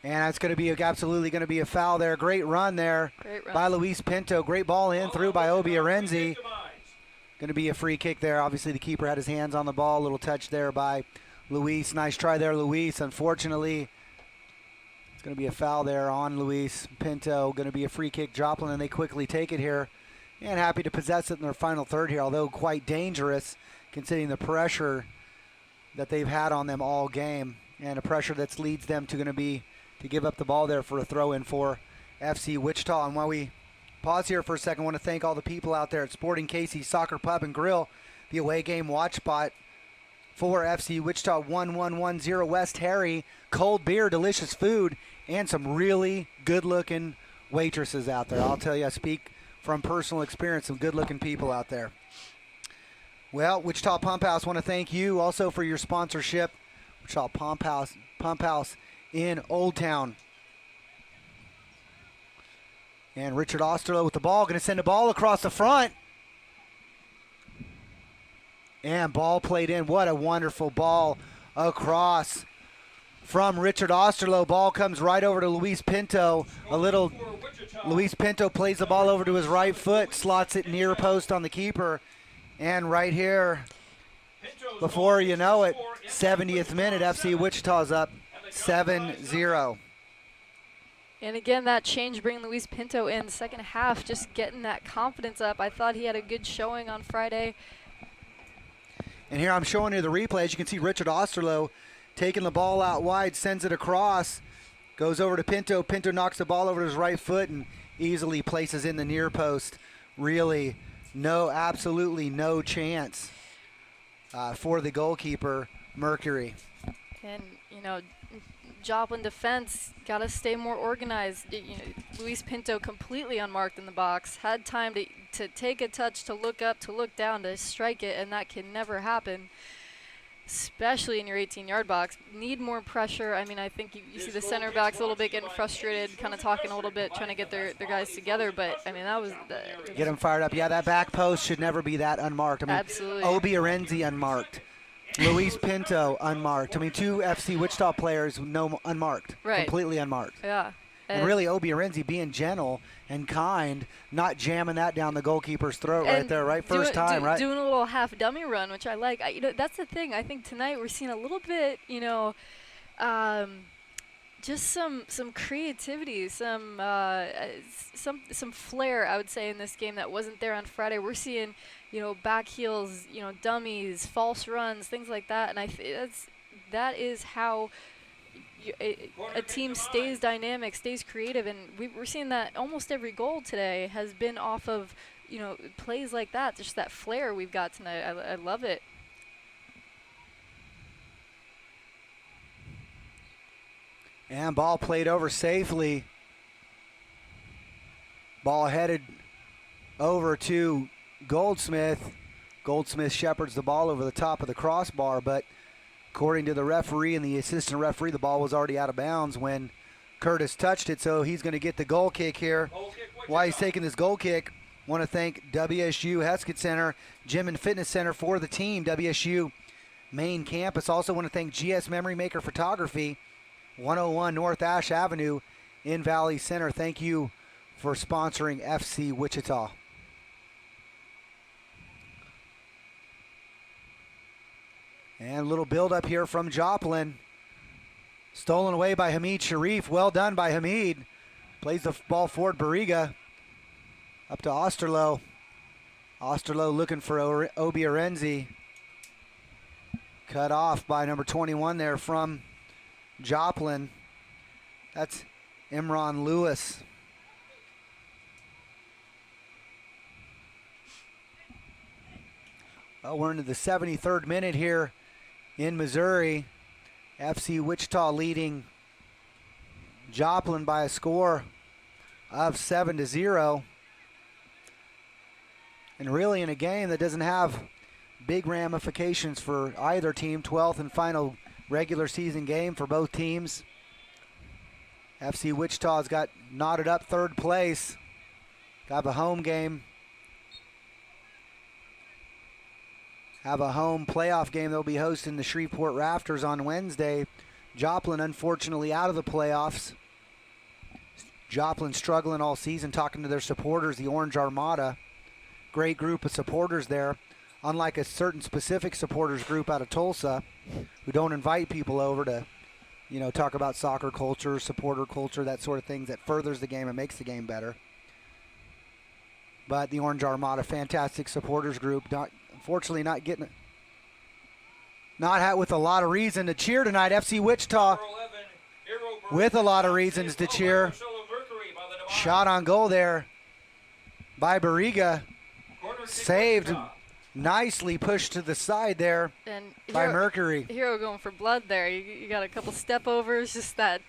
And it's going to be absolutely going to be a foul there. Great run there by Luis Pinto. Great ball in through by Obi Arenzi. Going to be a free kick there. Obviously, the keeper had his hands on the ball. A little touch there by Luis. Nice try there, Luis. Unfortunately, it's going to be a foul there on Luis Pinto. Going to be a free kick, Joplin, and they quickly take it here. And happy to possess it in their final third here, although quite dangerous considering the pressure that they've had on them all game, and a pressure that leads them to going to be to give up the ball there for a throw-in for FC Wichita. And while we pause here for a second, I want to thank all the people out there at Sporting KC Soccer Pub and Grill, the away game watch spot for FC Wichita, 1110 West Harry. Cold beer, delicious food, and some really good-looking waitresses out there. I'll tell you, I speak from personal experience, some good-looking people out there. Well, Wichita Pump House, want to thank you also for your sponsorship. Wichita Pump House in Old Town. And Richard Osterloh with the ball, going to send a ball across the front. And ball played in. What a wonderful ball across from Richard Osterloh. Ball comes right over to Luis Pinto. Luis Pinto plays the ball over to his right foot, slots it near post on the keeper. And right here, before you know it, 70th minute, FC Wichita's up 7-0. And again, that change bringing Luis Pinto in the second half, just getting that confidence up. I thought he had a good showing on Friday. And here I'm showing you the replay. As you can see, Richard Osterloh taking the ball out wide, sends it across, goes over to Pinto. Pinto knocks the ball over to his right foot and easily places in the near post. Really, absolutely no chance for the goalkeeper, Mercury. And, Joplin defense got to stay more organized. Luis Pinto completely unmarked in the box, had time to take a touch, to look up, to look down, to strike it, and that can never happen, especially in your 18-yard box. Need more pressure. I mean, I think you see the center backs a little bit getting frustrated, kind of talking a little bit, trying to get their guys together, but, I mean, that was get them fired up. Yeah, that back post should never be that unmarked. I mean, absolutely. Obi Arenzi unmarked. Luis Pinto unmarked. I mean, two FC Wichita players unmarked, right. Completely unmarked. Yeah. And really, Obi Arenzi being gentle and kind, not jamming that down the goalkeeper's throat right there, right? First time, right? Doing a little half dummy run, which I like. That's the thing. I think tonight we're seeing a little bit, just some creativity, some flair, I would say, in this game that wasn't there on Friday. We're seeing, back heels, dummies, false runs, things like that, and that is how a team stays dynamic, stays creative, and we're seeing that almost every goal today has been off of plays like that, just that flair we've got tonight. I love it. And ball played over safely. Ball headed over to Goldsmith. Goldsmith shepherds the ball over the top of the crossbar, but according to the referee and the assistant referee, the ball was already out of bounds when Curtis touched it, so he's going to get the goal kick here. While he's taking this goal kick, want to thank WSU Heskett Center, Gym and Fitness Center for the team, WSU main campus. Also want to thank GS Memory Maker Photography, 101 North Ash Avenue in Valley Center. Thank you for sponsoring FC Wichita. And a little build-up here from Joplin. Stolen away by Hamid Sharif. Well done by Hamid. Plays the ball forward, Barriga. Up to Osterloh. Osterloh looking for Obi Arenzi. Cut off by number 21 there from Joplin. That's Imran Lewis. Well, we're into the 73rd minute here in Missouri. FC Wichita leading Joplin by a score of 7-0. And really in a game that doesn't have big ramifications for either team. 12th and final regular season game for both teams. FC Wichita's got knotted up third place. Got a home game. Have a home playoff game. They'll be hosting the Shreveport Rafters on Wednesday. Joplin, unfortunately, out of the playoffs. Joplin struggling all season, talking to their supporters, the Orange Armada. Great group of supporters there. Unlike a certain specific supporters group out of Tulsa, who don't invite people over to, talk about soccer culture, supporter culture, that sort of things that furthers the game and makes the game better. But the Orange Armada, fantastic supporters group. Unfortunately, not with a lot of reason to cheer tonight. FC Wichita with a lot of reasons to cheer. Shot on goal there by Barriga. Saved. Nicely pushed to the side there and by Mercury. Hero going for blood there. You got a couple step overs, just that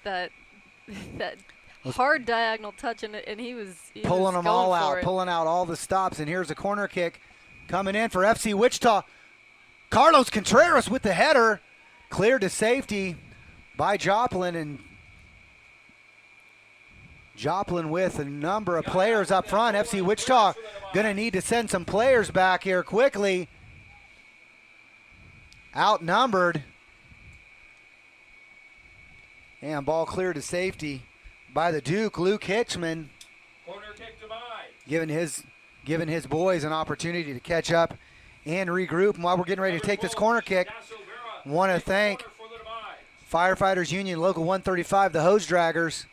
hard diagonal touch, and he was pulling them all out, it. pulling out all the stops. And here's a corner kick coming in for FC Wichita. Carlos Contreras with the header, cleared to safety by Joplin, and Joplin with a number of players up front. FC Wichita going to need to send some players back here quickly. Outnumbered. And ball cleared to safety by the Duke, Luke Hitchman, Corner kick to Mai. giving his boys an opportunity to catch up and regroup. And while we're getting ready to take this corner kick, want to thank Firefighters Union Local 135, the Hose Draggers,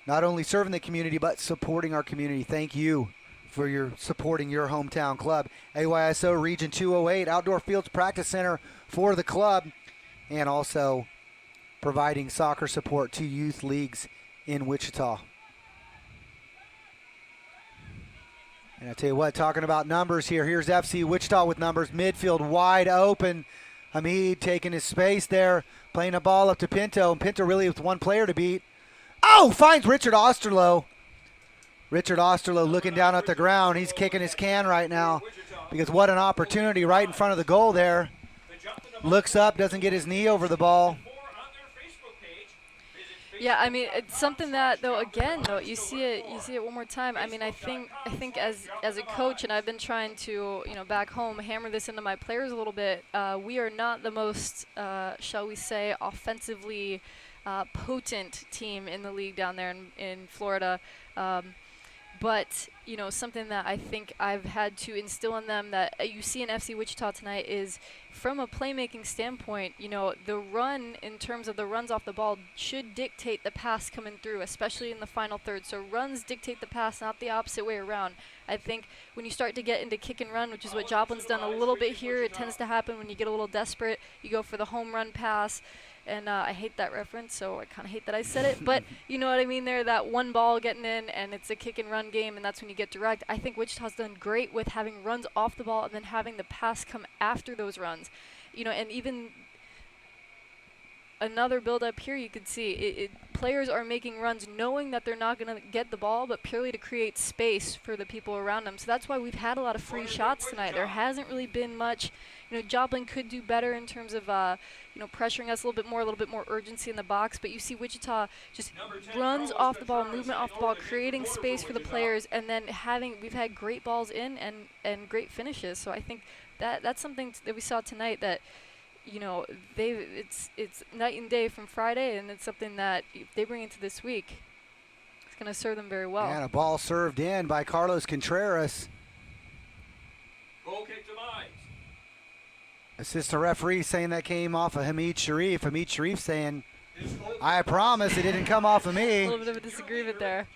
not only serving the community but supporting our community. Thank you for your supporting your hometown club. AYSO Region 208 Outdoor Fields Practice Center for the club, and also providing soccer support to youth leagues in Wichita. And I tell you what, talking about numbers here, here's FC Wichita with numbers. Midfield wide open. Hamid taking his space there, playing a ball up to Pinto, and Pinto really with one player to beat. Oh, finds Richard Osterloh. Richard Osterloh looking down at the ground. He's kicking his can right now because what an opportunity right in front of the goal there. Looks up, doesn't get his knee over the ball. Yeah, I mean, it's something that, though, again, though, you see it one more time. I mean, I think as a coach, and I've been trying to, back home, hammer this into my players a little bit. We are not the most, shall we say, offensively potent team in the league down there in Florida. But, something that I think I've had to instill in them that you see in FC Wichita tonight is from a playmaking standpoint, the run in terms of the runs off the ball should dictate the pass coming through, especially in the final third. So runs dictate the pass, not the opposite way around. I think when you start to get into kick and run, which is what Joplin's done a little bit here, it tends to happen when you get a little desperate. You go for the home run pass. And I hate that reference, so I kind of hate that I said it. But you know what I mean there, that one ball getting in, and it's a kick and run game, and that's when you get direct. I think Wichita's done great with having runs off the ball and then having the pass come after those runs. And even another build-up here, you could see players are making runs knowing that they're not going to get the ball, but purely to create space for the people around them. So that's why we've had a lot of free shots tonight. There hasn't really been much. Joplin could do better in terms of, pressuring us a little bit more urgency in the box. But you see Wichita just runs off the ball, movement off the ball, creating space for the players, and then we've had great balls in and great finishes. So I think that's something that we saw tonight that, it's night and day from Friday, and it's something that if they bring into this week, it's going to serve them very well. And a ball served in by Carlos Contreras. Goal kick to Mines. Assistant referee saying that came off of Hamid Sharif. Hamid Sharif saying, I promise it didn't come off of A me. little bit of a disagreement there.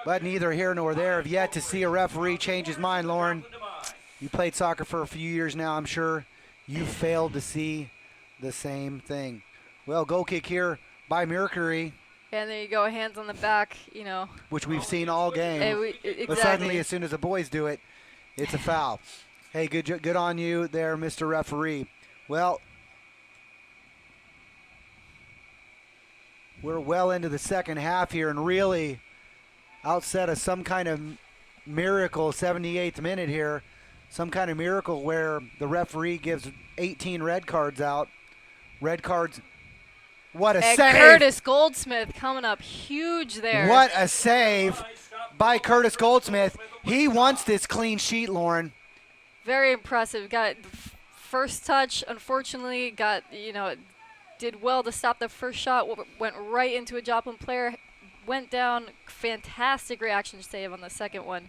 But neither here nor there. Have yet to see a referee change his mind, Lauren. You played soccer for a few years now, I'm sure. You failed to see the same thing. Well, goal kick here by Mercury. And there you go, hands on the back, Which we've seen all game. Exactly. But suddenly, as soon as the boys do it, it's a foul. Hey, good on you there, Mr. Referee. Well, we're well into the second half here, and really outset of some kind of miracle, 78th minute here, some kind of miracle where the referee gives 18 red cards out. Red cards. What a and save. Curtis Goldsmith coming up huge there. What a save by Curtis Goldsmith. He wants this clean sheet, Lauren. Very impressive. Got first touch, unfortunately, did well to stop the first shot, went right into a Joplin player, went down. Fantastic reaction save on the second one.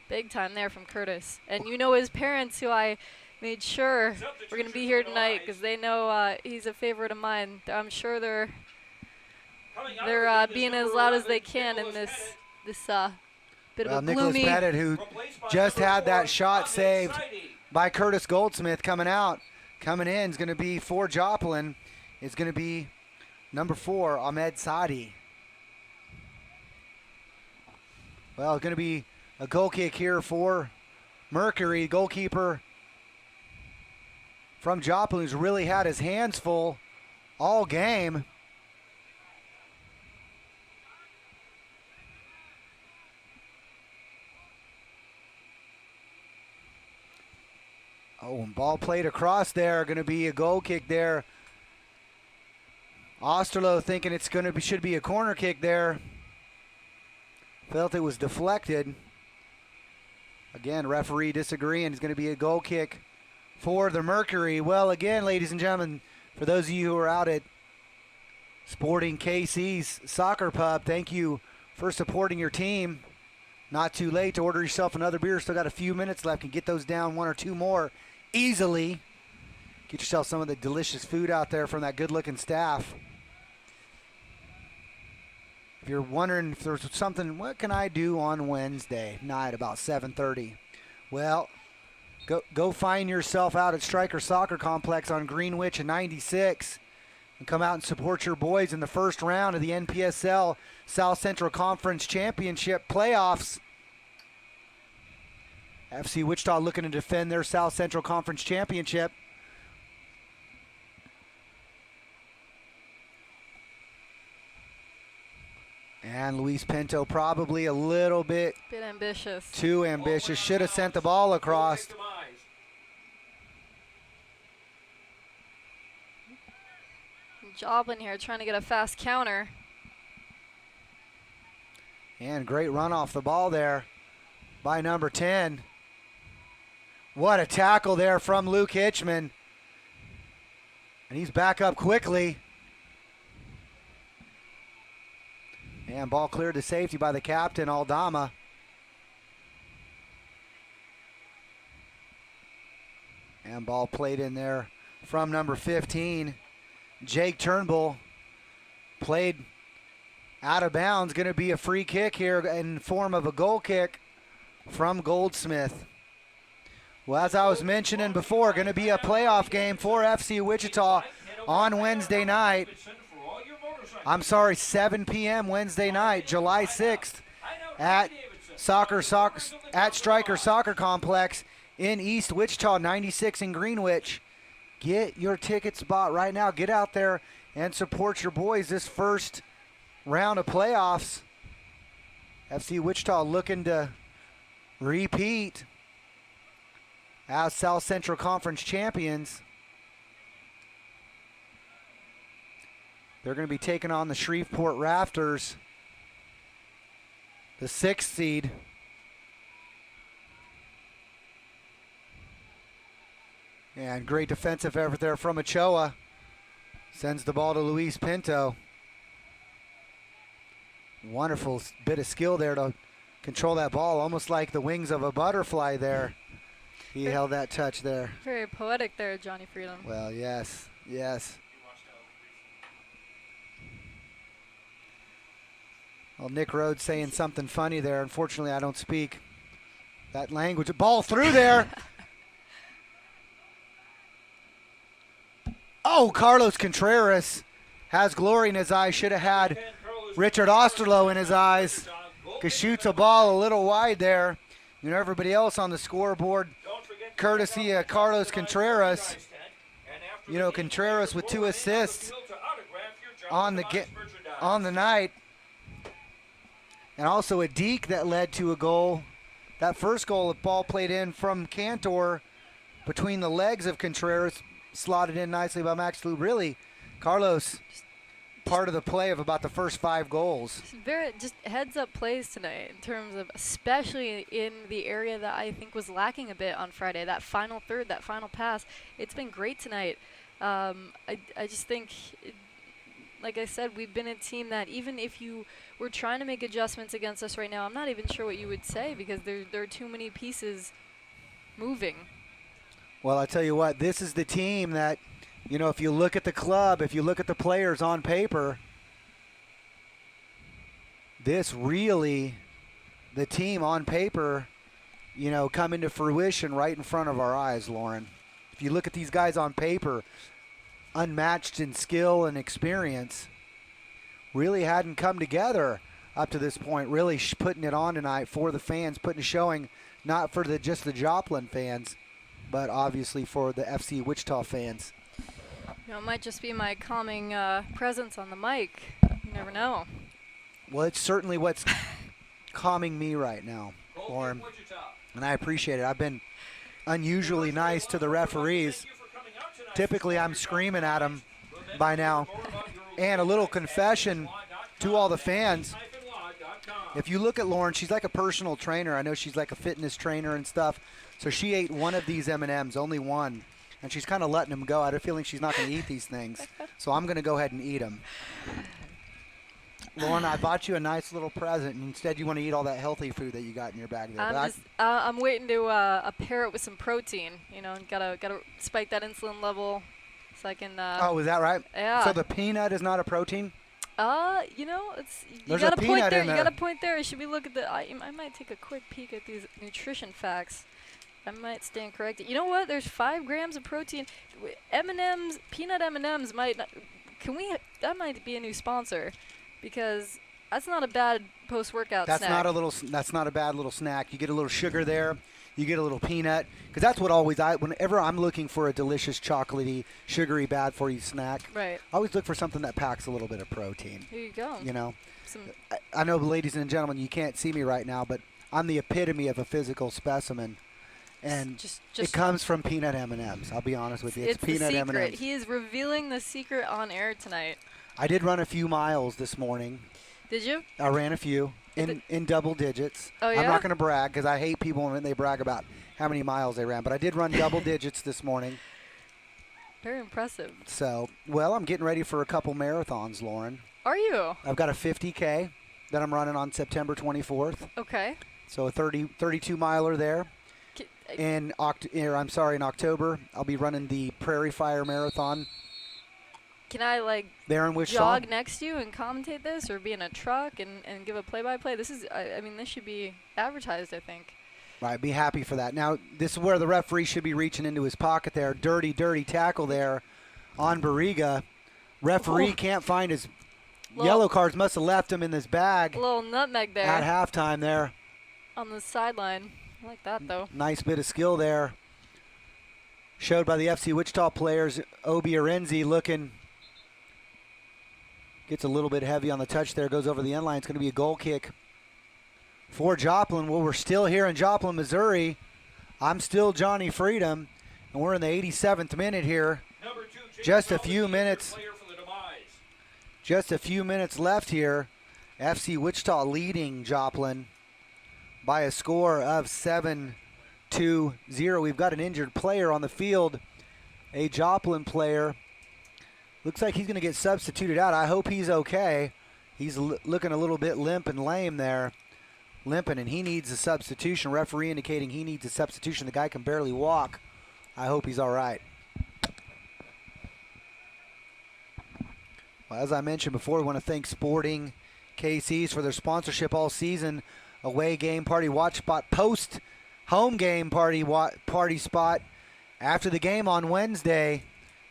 Big time there from Curtis. And his parents, who I made sure were going to be here tonight because they know he's a favorite of mine. I'm sure they're being as loud as they can in this bit of a Nicholas gloomy. Pettit, who just had that shot saved by Curtis Goldsmith coming in, is going to be for Joplin. Is going to be number 4, Ahmed Sadi. Well, it's going to be a goal kick here for Mercury, goalkeeper from Joplin, who's really had his hands full all game. Oh, and ball played across there. Going to be a goal kick there. Osterloh thinking it's going to be, should be a corner kick there. Felt it was deflected. Again, referee disagreeing. It's going to be a goal kick for the Mercury. Well, again, ladies and gentlemen, for those of you who are out at Sporting KC's Soccer Pub, thank you for supporting your team. Not too late to order yourself another beer. Still got a few minutes left. Can get those down one or two more easily. Get yourself some of the delicious food out there from that good-looking staff. If you're wondering if there's something, what can I do on Wednesday night about 7:30? Well, go find yourself out at Stryker Soccer Complex on Greenwich and 96 and come out and support your boys in the first round of the NPSL South Central Conference Championship playoffs. FC Wichita looking to defend their South Central Conference Championship. And Luis Pinto probably a little bit ambitious. too ambitious. Should have sent the ball across. Joplin here trying to get a fast counter. And great run off the ball there by number 10. What a tackle there from Luke Hitchman. And he's back up quickly. And ball cleared to safety by the captain, Aldama. And ball played in there from number 15. Jake Turnbull played out of bounds. Going to be a free kick here in form of a goal kick from Goldsmith. Well, as I was mentioning before, going to be a playoff game for FC Wichita on Wednesday night. I'm sorry, 7 p.m. Wednesday night, July 6th at Stryker Soccer Complex in East Wichita, 96 in Greenwich. Get your tickets bought right now. Get out there and support your boys this first round of playoffs. FC Wichita looking to repeat as South Central Conference champions. They're going to be taking on the Shreveport Raptors, the 6th seed. And great defensive effort there from Ochoa. Sends the ball to Luis Pinto. Wonderful bit of skill there to control that ball, almost like the wings of a butterfly there. He held that touch there. Very poetic there, Johnny Freedom. Well, yes, yes. Well, Nick Rhodes saying something funny there. Unfortunately, I don't speak that language. Ball through there. Oh, Carlos Contreras has glory in his eyes. Should have had Richard Osterloh in his eyes. Because shoots a ball a little wide there. You know, everybody else on the scoreboard, courtesy of Carlos Contreras. You know, Contreras with 2 assists on the night. And also a deke that led to a goal. That first goal, the ball played in from Cantor between the legs of Contreras, slotted in nicely by Max Lou. Really, Carlos, part of the play of about the first 5 goals. Just heads up plays tonight in terms of, especially in the area that I think was lacking a bit on Friday. That final third, that final pass, it's been great tonight. I just think, like I said, we've been a team that even if you were trying to make adjustments against us right now, I'm not even sure what you would say because there are too many pieces moving. Well, I tell you what, this is the team that, you know, if you look at the club, if you look at the players on paper, this really, the team on paper, you know, come into fruition right in front of our eyes, Lauren. If you look at these guys on paper, unmatched in skill and experience, really hadn't come together up to this point, really putting it on tonight for the fans, putting a showing, not for just the Joplin fans, but obviously for the FC Wichita fans. You know, it might just be my calming presence on the mic. You never know. Well, it's certainly what's calming me right now, Lauren, and I appreciate it. I've been unusually nice to the referees. Typically, I'm screaming at them by now. And a little confession to all the fans. If you look at Lauren, she's like a personal trainer. I know she's like a fitness trainer and stuff. So she ate one of these M&Ms, only one, and she's kind of letting them go. I had a feeling she's not going to eat these things, so I'm going to go ahead and eat them. Lauren, I bought you a nice little present, and instead you want to eat all that healthy food that you got in your bag there. I'm waiting to pair it with some protein. You know, gotta spike that insulin level, so I can. Oh, is that right? Yeah. So the peanut is not a protein? You know, it's you There's got a a point peanut there. in You there. got a point there. Should we look at the? I might take a quick peek at these nutrition facts. I might stand corrected. You know what? There's 5 grams of protein. M&Ms, peanut M&Ms might. Not, that might be a new sponsor, because that's not a bad post-workout snack. That's not a bad little snack. You get a little sugar there. You get a little peanut, because that's what whenever I'm looking for a delicious, chocolatey, sugary, bad-for-you snack, Right. I always look for something that packs a little bit of protein. Here you go. You know, Some I know, ladies and gentlemen, you can't see me right now, but I'm the epitome of a physical specimen, and just it comes from peanut M&Ms. I'll be honest with you. It's the peanut secret. M&Ms. He is revealing the secret on air tonight. I did run a few miles this morning. Did you? I ran a few in double digits. Oh, yeah? I'm not going to brag, because I hate people when they brag about how many miles they ran, but I did run double digits this morning. Very impressive. So, well, I'm getting ready for a couple marathons, Lauren. Are you? I've got a 50K that I'm running on September 24th. Okay. So a 32 miler there. In October, I'll be running the Prairie Fire Marathon. Can I there in Wichita? jog next to you and commentate this, or be in a truck and give a play-by-play? This is, I mean, this should be advertised, I think. Right, be happy for that. Now, this is where the referee should be reaching into his pocket there. Dirty tackle there on Barriga. Referee can't find his yellow cards. Must have left him in his bag A little nutmeg there at halftime there. on the sideline. I like that, though. Nice bit of skill there. Showed by the FC Wichita players. Obi Arenzi gets a little bit heavy on the touch there. Goes over the end line. It's going to be a goal kick for Joplin. Well, we're still here in Joplin, Missouri. I'm still Johnny Freedom, and we're in the 87th minute here. Number 2, James Just a Joplin, few the minutes. player for the Demise. Just a few minutes left here. FC Wichita leading Joplin by a score of 7-0. We've got an injured player on the field, a Joplin player. Looks like he's going to get substituted out. I hope he's okay. He's looking a little bit limp and lame there. Limping, and he needs a substitution. Referee indicating he needs a substitution. The guy can barely walk. I hope he's all right. Well, as I mentioned before, we want to thank Sporting KCs for their sponsorship all season. Away game party watch spot, post home game party spot after the game on Wednesday.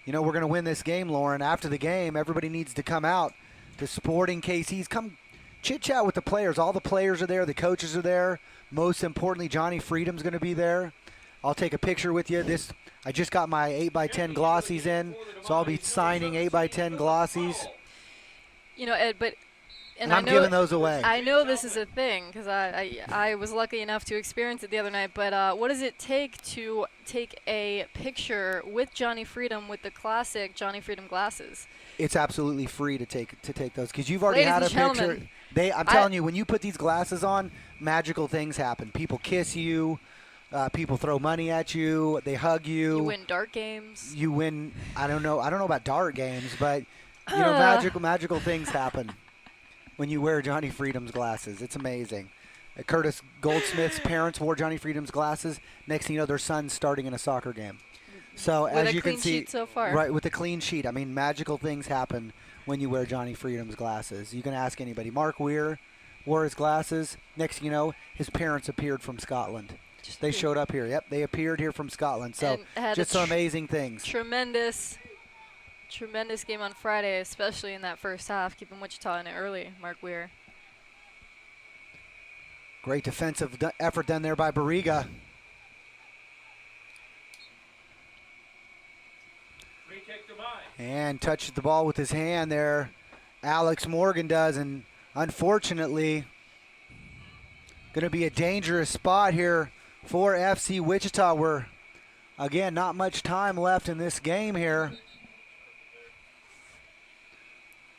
You know we're going to win this game, Lauren. After the game, everybody needs to come out to Sporting KCs. Come chit-chat with the players. All the players are there. The coaches are there. Most importantly, Johnny Freedom's going to be there. I'll take a picture with you. I just got my 8x10 glossies in, so I'll be signing 8x10 glossies. You know, Ed, but... And I'm giving those away. I know this is a thing, because I was lucky enough to experience it the other night, but what does it take to take a picture with Johnny Freedom with the classic Johnny Freedom glasses? It's absolutely free to take those, because you've already had a picture. I'm telling you, when you put these glasses on, magical things happen. People kiss you. People throw money at you. They hug you. You win dart games. You win. I don't know about dart games, but you know, magical things happen when you wear Johnny Freedom's glasses. It's amazing. Curtis Goldsmith's parents wore Johnny Freedom's glasses. Next thing you know, their son's starting in a soccer game. So with as a you can clean see, sheet so far. right, with a clean sheet. I mean, magical things happen when you wear Johnny Freedom's glasses. You can ask anybody. Mark Weir wore his glasses. Next thing you know, his parents appeared from Scotland. They showed up here. Yep, they appeared here from Scotland. So just some amazing things. Tremendous game on Friday, especially in that first half, keeping Wichita in it early, Mark Weir. Great defensive effort done there by Barriga. Free kick to Demise. And touches the ball with his hand there. Alex Morgan does, and unfortunately, going to be a dangerous spot here for FC Wichita. We're, again, not much time left in this game here.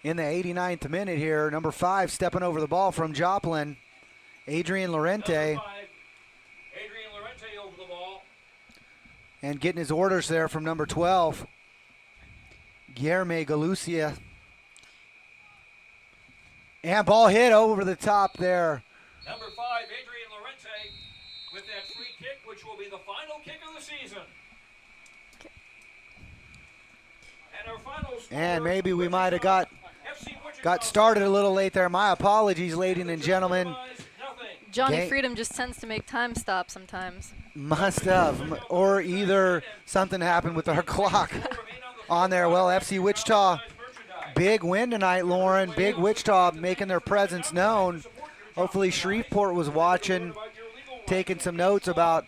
In the 89th minute here, number 5 stepping over the ball from Joplin. Adrian Lorente, Number 5, Adrian Lorente over the ball. and getting his orders there from number 12, Guillermo Galucia. And ball hit over the top there. Number 5, Adrian Lorente, with that free kick, which will be the final kick of the season. And our final score, And maybe we Wichita, might have got FC started a little late there. My apologies, ladies and gentlemen. Nothing. Johnny Game- Freedom just tends to make time stop sometimes. Must have. Or either something happened with our clock on there. Well, FC Wichita, big win tonight, Lauren. Big Wichita making their presence known. Hopefully Shreveport was watching, taking some notes about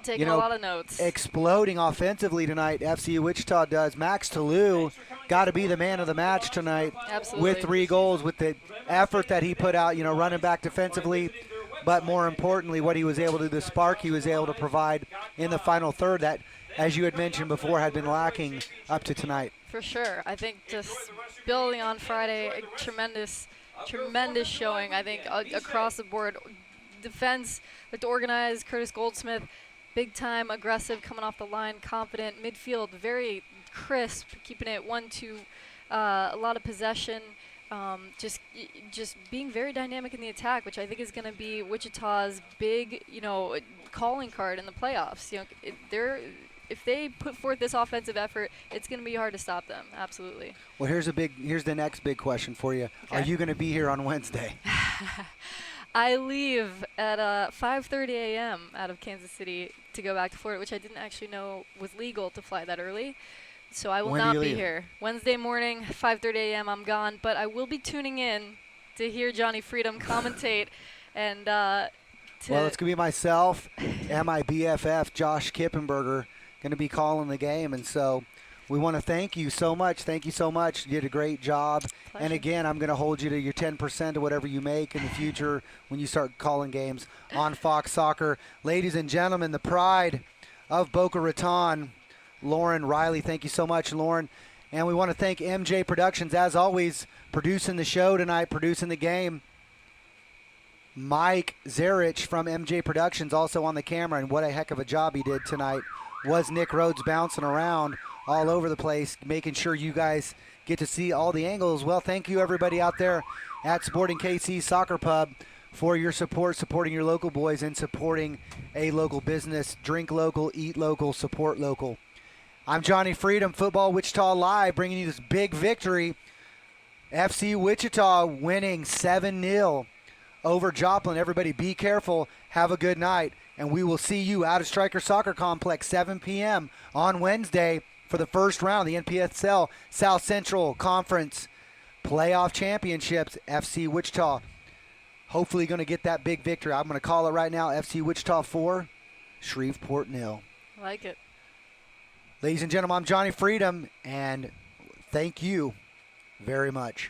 Taking know, a lot of notes. exploding offensively tonight. FC Wichita does. Max Toulouse got to be the man of the match tonight. Absolutely. With 3 goals, with the effort that he put out, running back defensively, but more importantly, what he was able to do, the spark he was able to provide in the final third that, as you had mentioned before, had been lacking up to tonight. For sure. I think just building on Friday, a tremendous showing, I think, across the board. Defense looked organized. Curtis Goldsmith, big time, aggressive, coming off the line, confident. Midfield, very crisp, keeping it 1-2, a lot of possession. Just being very dynamic in the attack, which I think is going to be Wichita's big, calling card in the playoffs. If they put forth this offensive effort, it's going to be hard to stop them. Absolutely. Well, here's the next big question for you. Okay. Are you going to be here on Wednesday? I leave at 5:30 a.m. out of Kansas City to go back to Florida, which I didn't actually know was legal to fly that early. So I will When do not you be leave? here. Wednesday morning, 5:30 a.m. I'm gone, but I will be tuning in to hear Johnny Freedom commentate and Well, it's going to be myself and my BFF, Josh Kippenberger, going to be calling the game. And so we want to thank you so much. Thank you so much. You did a great job. Pleasure. And again, I'm going to hold you to your 10% of whatever you make in the future when you start calling games on Fox Soccer. Ladies and gentlemen, the pride of Boca Raton, Lauren Riley. Thank you so much, Lauren. And we want to thank MJ Productions, as always, producing the show tonight, producing the game. Mike Zarich from MJ Productions also on the camera, and what a heck of a job he did tonight. Was Nick Rhodes bouncing around all over the place, making sure you guys get to see all the angles. Well, thank you everybody out there at Sporting KC Soccer Pub for your support, supporting your local boys and supporting a local business. Drink local, eat local, support local. I'm Johnny Freedom, Football Wichita Live, bringing you this big victory. FC Wichita winning 7-0 over Joplin. Everybody be careful. Have a good night. And we will see you out at Stryker Soccer Complex, 7 p.m. on Wednesday for the first round of the NPSL South Central Conference Playoff Championships. FC Wichita hopefully going to get that big victory. I'm going to call it right now. FC Wichita 4, Shreveport 0. I like it. Ladies and gentlemen, I'm Johnny Freedom, and thank you very much.